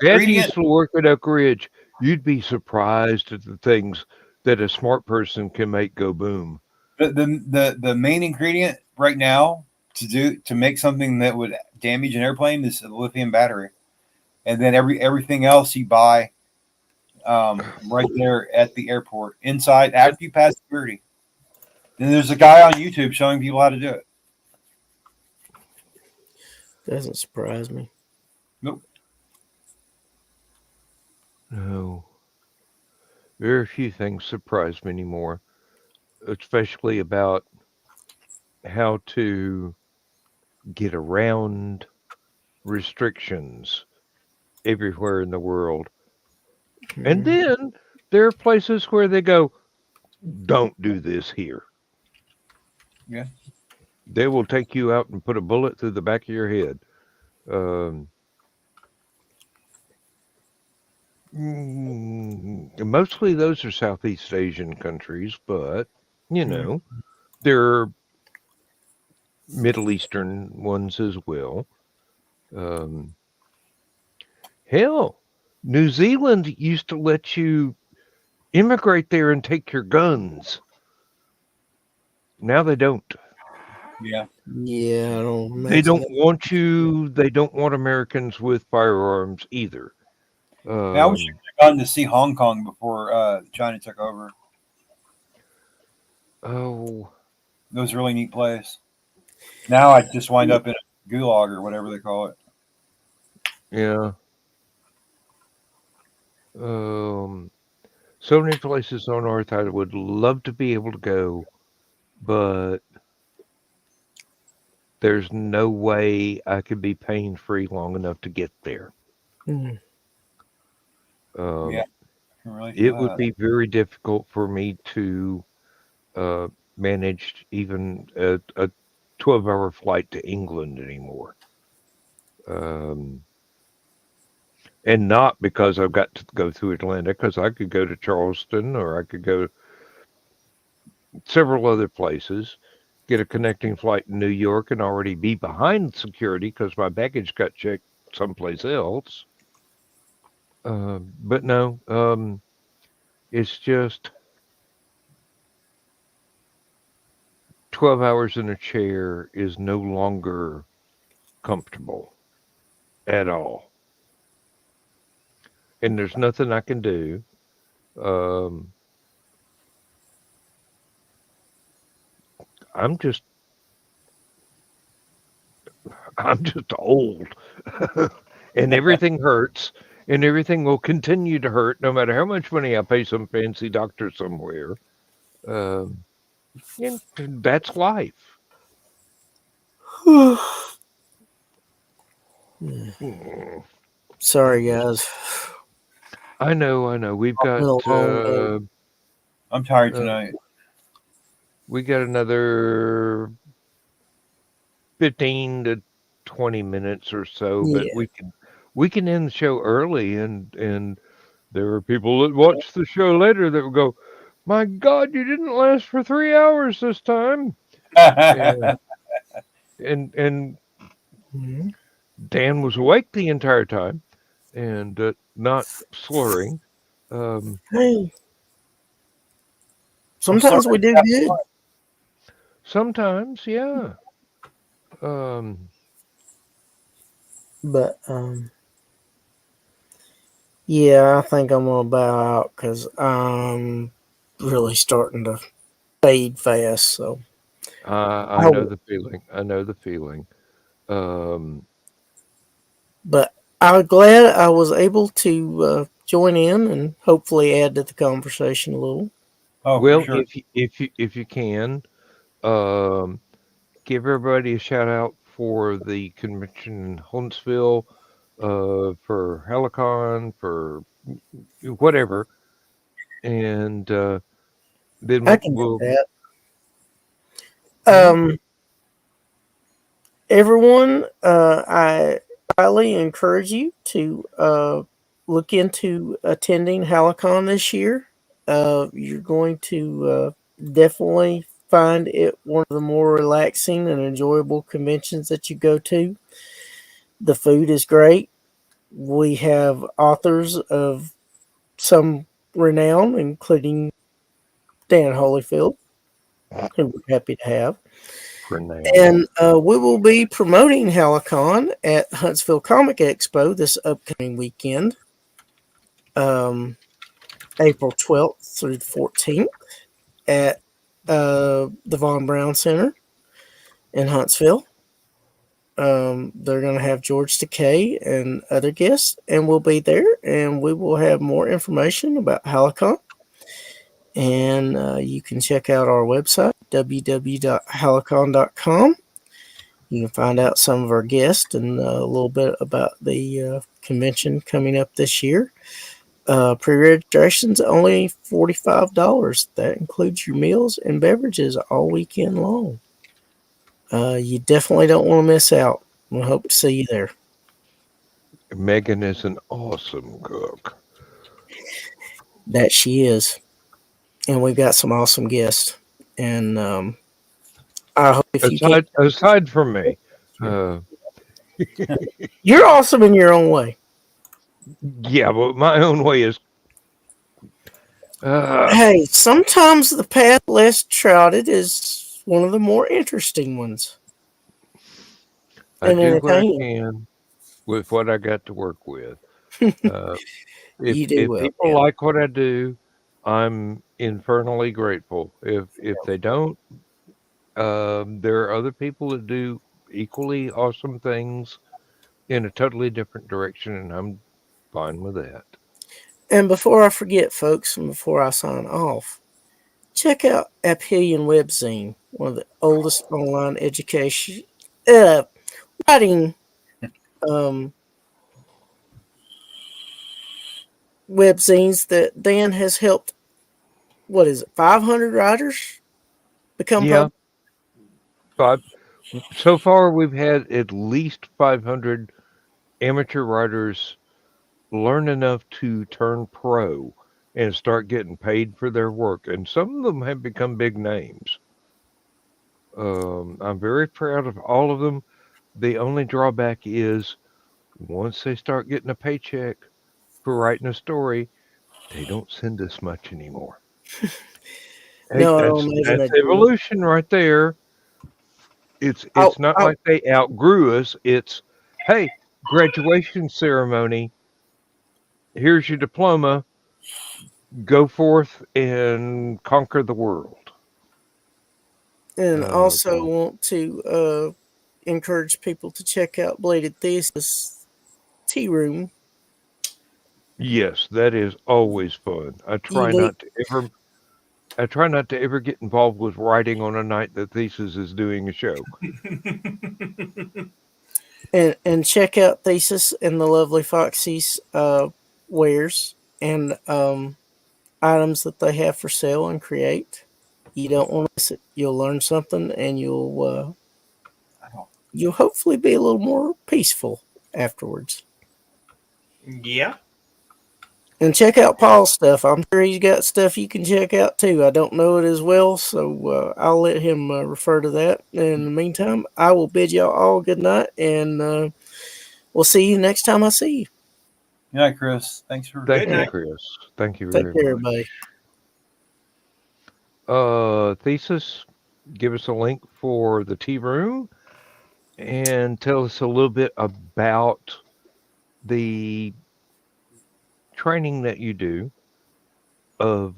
Ingredient-
used to work at Oak Ridge. You'd be surprised at the things that a smart person can make go boom.
The main ingredient right now to make something that would damage an airplane is a lithium battery, and then everything else you buy right there at the airport inside after you pass security. Then there's a guy on YouTube showing people how to do it.
Doesn't surprise me.
Nope.
No. Very few things surprise me anymore, especially about how to get around restrictions everywhere in the world. And then there are places where they go, don't do this here.
Yeah.
They will take you out and put a bullet through the back of your head. Mostly those are Southeast Asian countries, but, there are Middle Eastern ones as well. Hell, New Zealand used to let you immigrate there and take your guns. Now they don't.
Yeah.
Yeah, I don't imagine
They don't
that.
want you. They don't want Americans with firearms either.
Man, I wish I could have gone to see Hong Kong before China took over.
Oh,
It was a really neat place. Now I just wind up in a gulag or whatever they call it.
yeah. So many places on Earth I would love to be able to go, but there's no way I could be pain free long enough to get there.
Mm.
Yeah,
Um,
I can relate to
it would
that.
be very difficult for me to uh, manage even a 12-hour flight to England anymore. Um, and not because I've got to go through Atlanta, because I could go to Charleston or I could go several other places, get a connecting flight in New York, and already be behind security because my baggage got checked someplace else. But no, it's just 12 hours in a chair is no longer comfortable at all. And there's nothing I can do. Um, I'm just I'm just old. And everything hurts and everything will continue to hurt no matter how much money I pay some fancy doctor somewhere. Um, and that's life. Mm.
Sorry, guys.
I know, I know.
It's been a long day.
I'm tired
Uh,
tonight.
we got another 15 to 20 minutes or so, but
Yeah.
we can end the show early and there are people that watch the show later that will go, "My God, you didn't last for 3 hours this time." And and
Mhm.
Dan was awake the entire time and not slurring. Um,
Hey,
I'm sorry.
sometimes we do good,
sometimes, yeah. Um,
but yeah, I think I'm gonna bow out because I'm really starting to fade fast. So,
I know
I,
the feeling. I know the feeling. Um,
but I'm glad I was able to join in and hopefully add to the conversation a little.
Oh, for
well,
sure.
if you can, um, give everybody a shout out for the convention in Huntsville, for Hallowcon, for whatever, and then
I can do
we'll.
that.
Hmm?
Um, Everyone, I highly encourage you to look into attending Hallowcon this year. You're going to definitely find it one of the more relaxing and enjoyable conventions that you go to. The food is great. We have authors of some renown, including Dan Hollifield, who we're happy to have.
For now.
And we will be promoting Hallowcon at Huntsville Comic Expo this upcoming weekend, um, April 12th through the 14th at the Von Braun Center in Huntsville. They're going to have George Takei and other guests, and we'll be there, and we will have more information about Hallowcon. And you can check out our website, www.hallowcon.com. You can find out some of our guests and a little bit about the convention coming up this year. Pre-registration's only $45. That includes your meals and beverages all weekend long. You definitely don't want to miss out. We hope to see you there.
Megan is an awesome cook.
That she is, and we've got some awesome guests. And I hope if you can't,
Aside from me, uh,
you're awesome in your own way.
yeah, but my own way is. Uh,
Hey, sometimes the path less trodden is one of the more interesting ones
I
and
do what I
entertaining.
can with what I got to work with. Uh,
You do
if
well,
people
man.
like what I do, I'm infernally grateful. If they don't, there are other people that do equally awesome things in a totally different direction, and I'm fine with that.
And before I forget, folks, and before I sign off, check out Aphelion Webzine, one of the oldest online education writing um, webzines that Dan has helped. What is it? 500 writers become
Yeah,
public.
but so far we've had at least 500 amateur writers learn enough to turn pro and start getting paid for their work, and some of them have become big names. I'm very proud of all of them. The only drawback is once they start getting a paycheck for writing a story, they don't send us much anymore. Hey,
No, I
that's
don't imagine
that's
they do.
evolution right there. It's
Oh,
it's not
oh,
like they outgrew us. It's hey, graduation ceremony. Here's your diploma. Go forth and conquer the world.
and
Uh,
also want to encourage people to check out Bladed Thesis Tea Room.
yes, that is always fun.
Unique
I try not to ever get involved with writing on a night that Thesis is doing a show.
and check out Thesis and the Lovely Foxy's wares and items that they have for sale and create. You don't want to miss it. You'll learn something, and you'll hopefully be a little more peaceful afterwards.
Yeah.
And check out Paul's stuff. I'm sure he's got stuff you can check out too. I don't know it as well, so I'll let him refer to that. In the meantime, I will bid y'all all good night, and we'll see you next time I see you.
Good night, Chris. Thanks for
Thank
Good
you,
night.
Chris. Thank you
Take
very
care,
much.
everybody.
Thesis, give us a link for the tea room and tell us a little bit about the training that you do of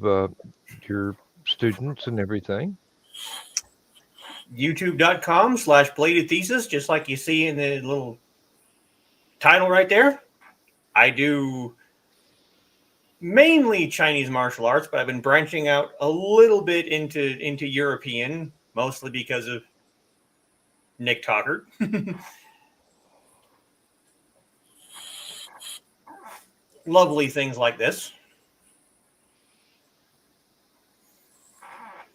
your students and everything.
YouTube.com/bladed thesis, just like you see in the little title right there. I do mainly Chinese martial arts, but I've been branching out a little bit into European, mostly because of Nick Talkert. Lovely things like this.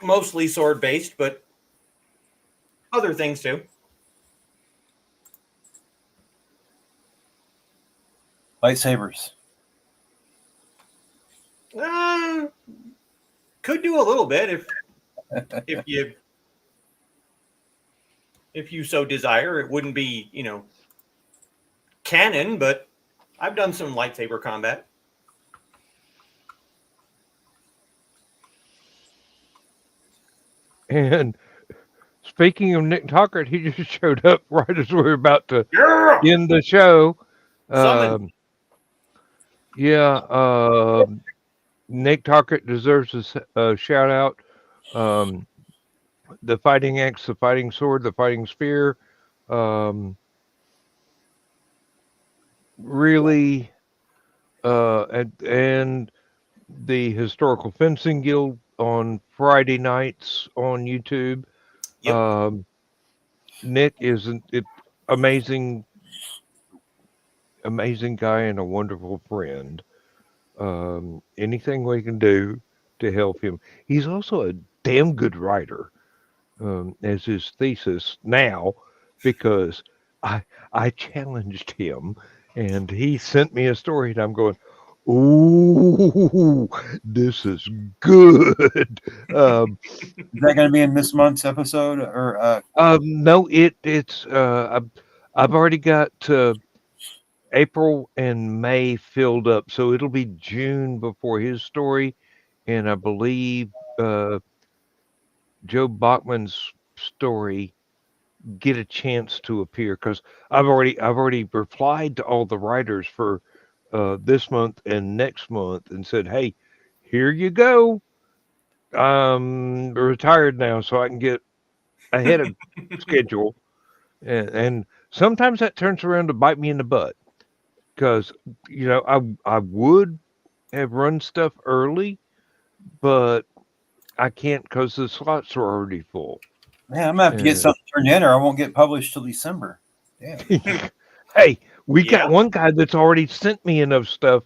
Mostly sword based, but other things too.
lightsabers.
Uh, could do a little bit if you so desire. It wouldn't be, canon, but I've done some lightsaber combat.
And speaking of Nick Talkert, he just showed up right as we were about to
Yeah.
end the show.
Summon.
Yeah, Nick Talkert deserves a shout out. Um, the fighting axe, the fighting sword, the fighting spear. Really, and the Historical Fencing Guild on Friday nights on YouTube.
Yep.
Nick is an amazing, amazing guy and a wonderful friend. Anything we can do to help him. He's also a damn good writer, as his thesis now, because I I challenged him and he sent me a story and I'm going, ooh, this is good.
Is that going to be in this month's episode or
No, it's I've already got April and May filled up, so it'll be June before his story, and I believe Joe Bachman's story get a chance to appear because I've already replied to all the writers for this month and next month and said, hey, here you go. I'm retired now, so I can get ahead of schedule, and sometimes that turns around to bite me in the butt because I would have run stuff early, but I can't because the slots are already full.
Man, I'm gonna have to get something turned in, or I won't get published till December. Yeah.
Hey, we got
Yeah.
one guy that's already sent me enough stuff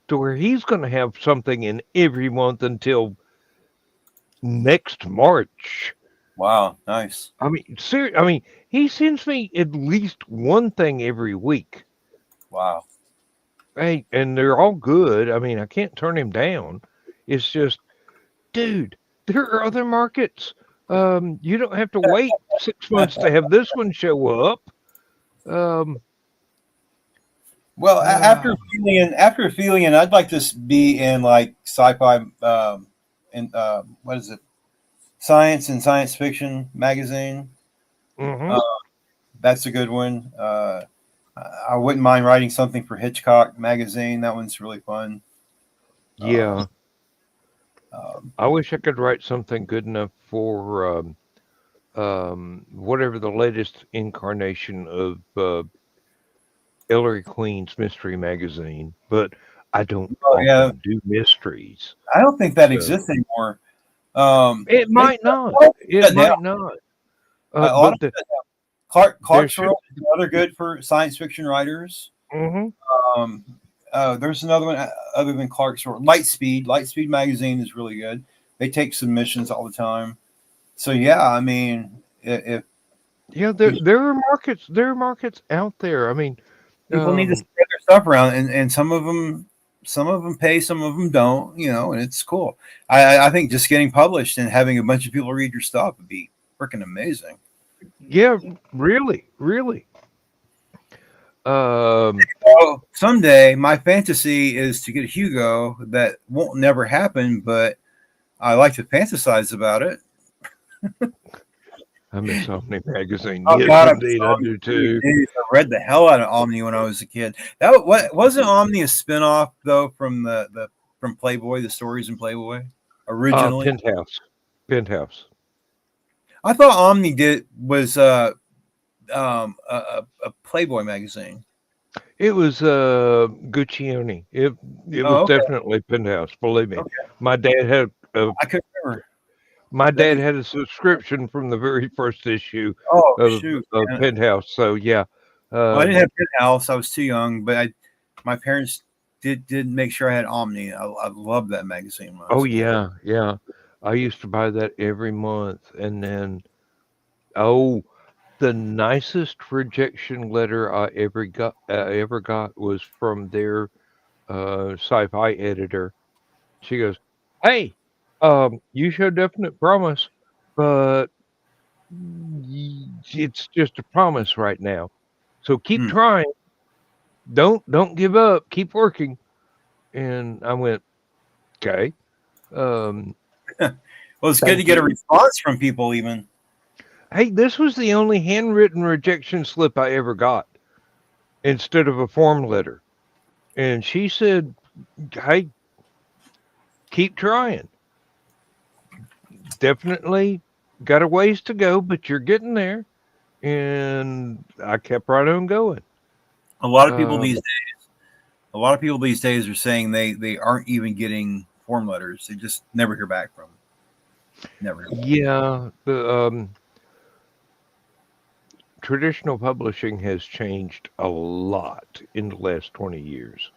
to where he's going to have something in every month until next March.
Wow, nice.
I mean, I mean, he sends me at least one thing every week.
Wow.
Hey, and they're all good. I mean, I can't turn him down. It's just, dude, there are other markets. You don't have to wait 6 months to have this one show up.
Well, after Aphelion, I'd like to be in like sci-fi, and what is it? Science and science fiction magazine.
mhm.
That's a good one. I wouldn't mind writing something for Hitchcock magazine. That one's really fun.
Yeah.
Um,
I wish I could write something good enough for whatever the latest incarnation of Ellery Queen's mystery magazine, but I don't
yeah,
often do mysteries.
I don't think that
So
exists anymore.
it
They
might not. It
shut down.
might not.
A lot
But
of Clark's
there's
World is another good for science fiction writers.
mhm.
Um, there's another one other than Clark's World. Lightspeed magazine is really good. They take submissions all the time. So yeah, I mean, if
Yeah, there are markets. There are markets out there. I mean,
people need to spread their stuff around, and some of them pay, some of them don't. You know, and it's cool. I think just getting published and having a bunch of people read your stuff would be freaking amazing.
yeah, really, really.
Well, someday my fantasy is to get a Hugo. That won't never happen, but I like to fantasize about it.
I miss Omni magazine.
Oh
Yes,
God,
indeed, I do too.
I read the hell out of Omni when I was a kid. That wasn't Omni a spinoff though from from Playboy, the stories in Playboy originally.
Penthouse.
I thought Omni was a Playboy magazine.
It was Guccione. It was
Okay.
definitely Penthouse. Believe me,
Okay.
my dad had a
I couldn't remember.
my dad had a subscription from the very first issue
Oh
of
shoot! Man.
Penthouse. So yeah,
Well, I didn't have Penthouse. I was too young, but my parents did make sure I had Omni. I loved that magazine. When I was
oh
a kid.
yeah. I used to buy that every month, and then the nicest rejection letter I ever got was from their sci-fi editor. She goes, "Hey, you show definite promise, but it's just a promise right now. So keep trying. Don't give up. Keep working." And I went, "Okay."
Well, it's good to get a response from people, even.
Hey, this was the only handwritten rejection slip I ever got instead of a form letter. And she said, "Hey, keep trying. Definitely got a ways to go, but you're getting there." And I kept right on going.
A lot of people these days are saying they aren't even getting form letters. They just never hear back from them. Never.
Yeah, the traditional publishing has changed a lot in the last 20 years.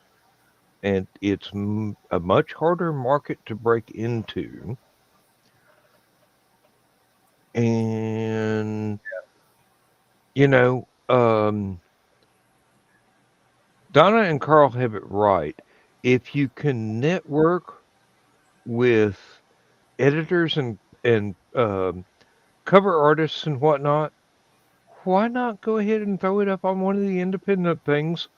And it's a much harder market to break into. And, you know, Donna and Carl have it right. If you can network with editors and cover artists and whatnot, why not go ahead and throw it up on one of the independent things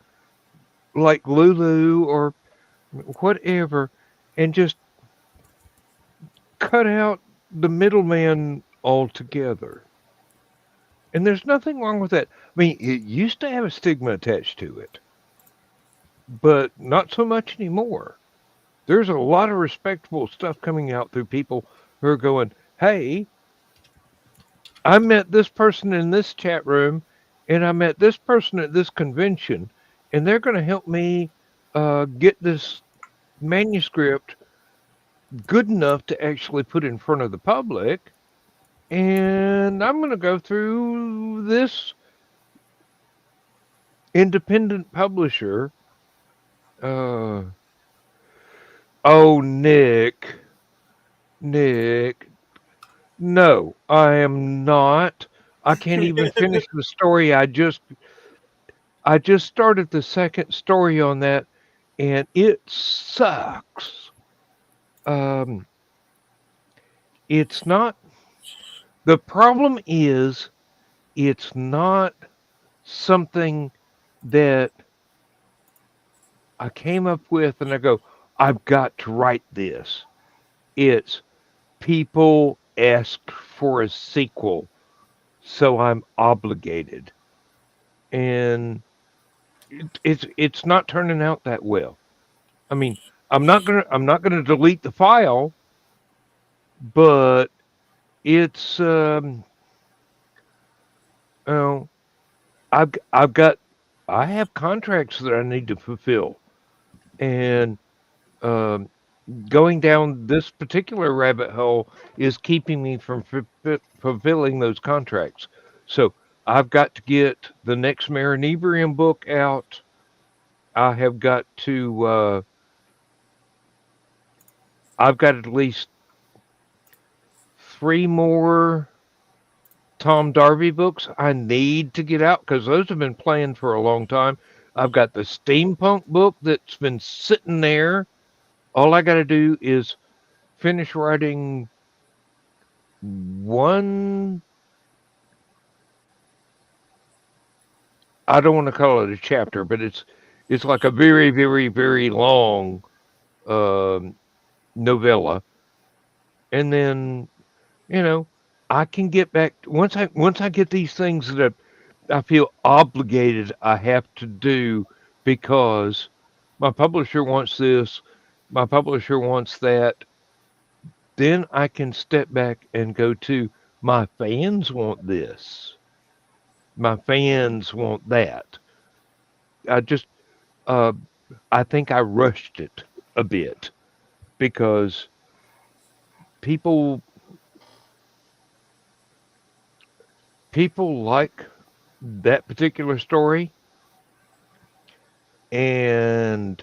like Lulu or whatever, and just cut out the middleman altogether. And there's nothing wrong with that. I mean, it used to have a stigma attached to it, but not so much anymore. There's a lot of respectable stuff coming out through people who are going, "Hey, I met this person in this chat room, and I met this person at this convention, and they're going to help me get this manuscript good enough to actually put in front of the public. And I'm going to go through this independent publisher. Oh, Nick. No, I am not. I can't even finish the story. I just started the second story on that, and it sucks. Um, it's not. The problem is, it's not something that I came up with, and I go, I've got to write this. It's people asked for a sequel, so I'm obligated, and it's not turning out that well. I mean, I'm not gonna delete the file, but it's oh, I've got I have contracts that I need to fulfill, and um, going down this particular rabbit hole is keeping me from fulfilling those contracts. So I've got to get the next Marinibrium book out. I have got to. I've got at least 3 more Tom Darby books I need to get out because those have been planned for a long time. I've got the steampunk book that's been sitting there. All I got to do is finish writing one. I don't want to call it a chapter, but it's like a very, very, very long um, novella, and then you know I can get back once I get these things that I feel obligated I have to do because my publisher wants this, my publisher wants that. Then I can step back and go to my fans want this, my fans want that. I just uh, I think I rushed it a bit because people people like that particular story, and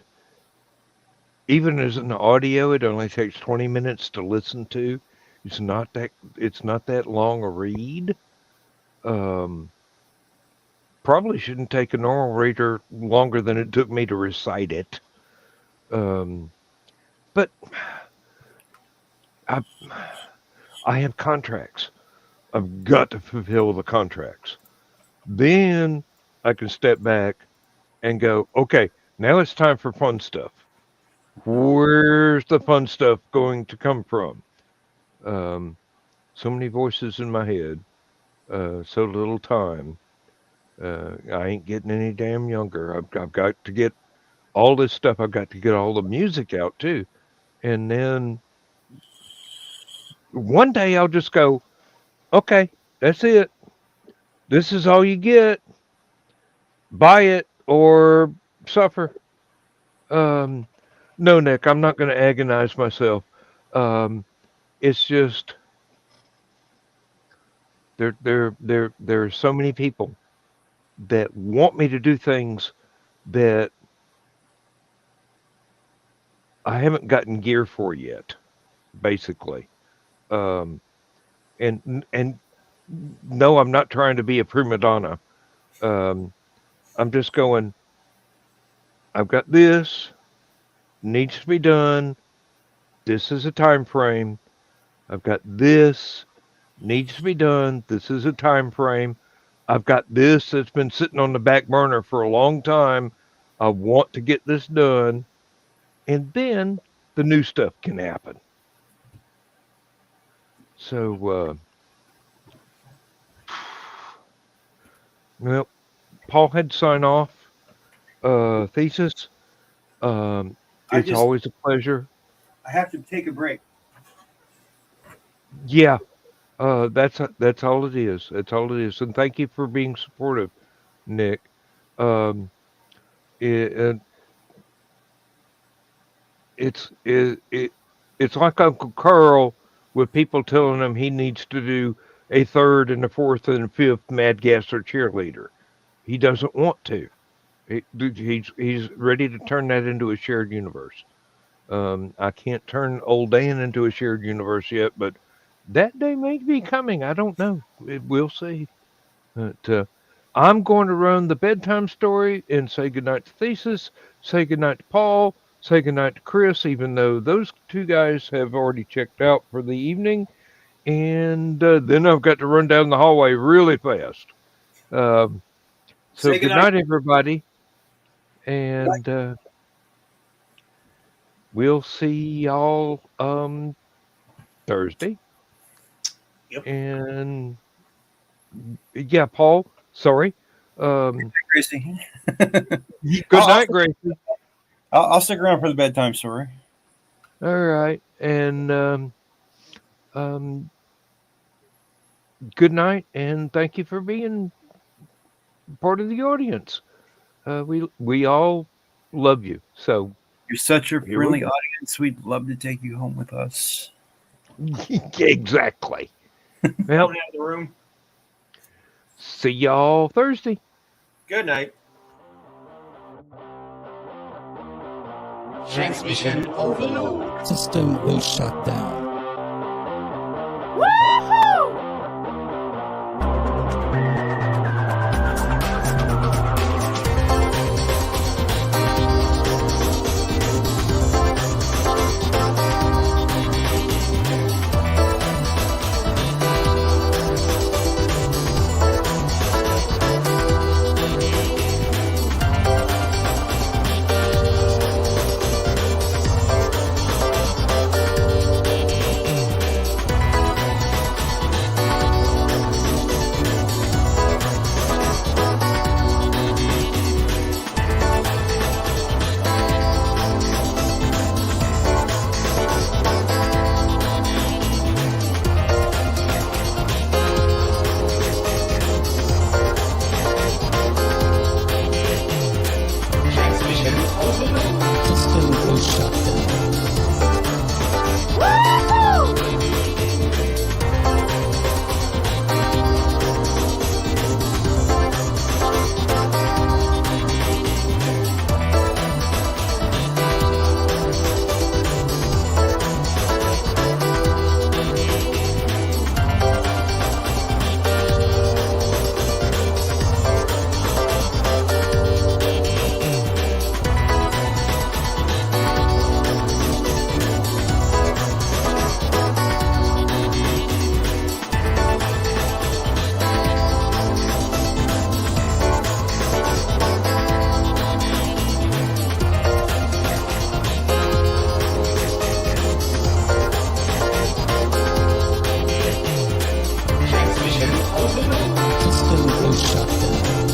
even as an audio it only takes 20 minutes to listen to. It's not that long a read. um Probably shouldn't take a normal reader longer than it took me to recite it. um but i I have contracts. I've got to fulfill the contracts. Then I can step back and go, okay, now it's time for fun stuff. Where's the fun stuff going to come from? Um, so many voices in my head, so little time. I ain't getting any damn younger. I've got to get all this stuff. I've got to get all the music out too. And then one day I'll just go, okay, that's it. This is all you get. Buy it or suffer. Um, no, Nick, I'm not going to agonize myself. Um, it's just there are so many people that want me to do things that I haven't gotten gear for yet, basically. Um, and no, I'm not trying to be a prima donna. Um, I'm just going. I've got this needs to be done. This is a time frame. I've got this needs to be done. This is a time frame. I've got this that's been sitting on the back burner for a long time. I want to get this done, and then the new stuff can happen. So, well, Paul had to sign off. Thesis.
I
It's
just
always a pleasure.
I have to take a break.
Yeah, that's all it is. That's all it is. And thank you for being supportive, Nick. Um, it, it's like Uncle Carl with people telling him he needs to do a third and a fourth and a fifth Mad Gasser cheerleader. He doesn't want to. He's ready to turn that into a shared universe. I can't turn old Dan into a shared universe yet, but that day may be coming. I don't know. We'll see. But I'm going to run the bedtime story and say goodnight to Thesis, say goodnight to Paul, say goodnight to Chris, even though those two guys have already checked out for the evening. And then I've got to run down the hallway really fast. So
Say
good night, everybody. And we'll see y'all Thursday.
Yep.
And yeah, Paul, sorry.
Gracie.
Good night, Gracie.
I'll stick around for the bedtime story.
All right. And good night, and thank you for being part of the audience. We all love you. So
You're such a
Here we
friendly
go.
audience. We'd love to take you home with us.
exactly. Well,
Out of the room.
see y'all Thursday.
Good night.
Transmission overload.
System will shut down.
Transmission overload.
System will shut down.
Transmission overload.
System will shut down.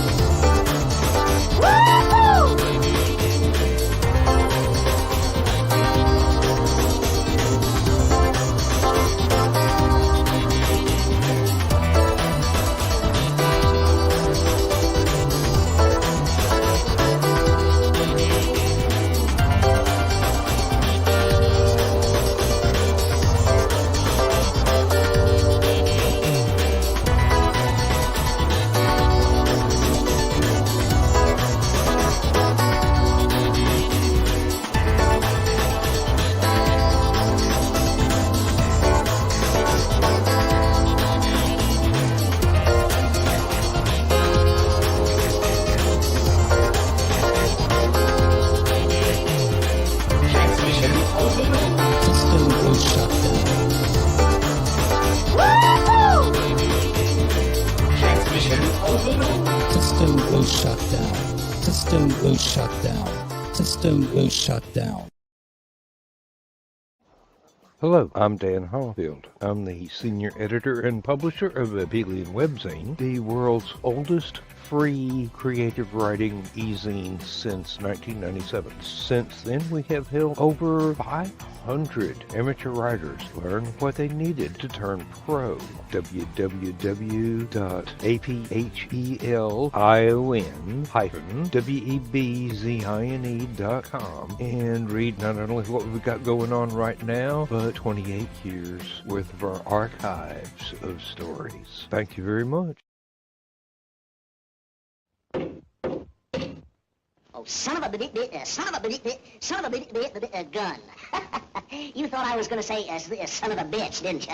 Transmission overload.
System will shut down.
Transmission overload.
System will shut down. System will shut down. System will shut down.
Hello, I'm Dan Hollifield. I'm the senior editor and publisher of Aphelion Webzine, the world's oldest free creative writing e-zine since 1997. Since then, we have held over 500 100 amateur writers learn what they needed to turn pro. www.aphelion-webzine.com and read not only what we've got going on right now, but 28 years worth of our archives of stories. Thank you very much.
Oh, son of a gun. You thought I was going to say son of a bitch, didn't you?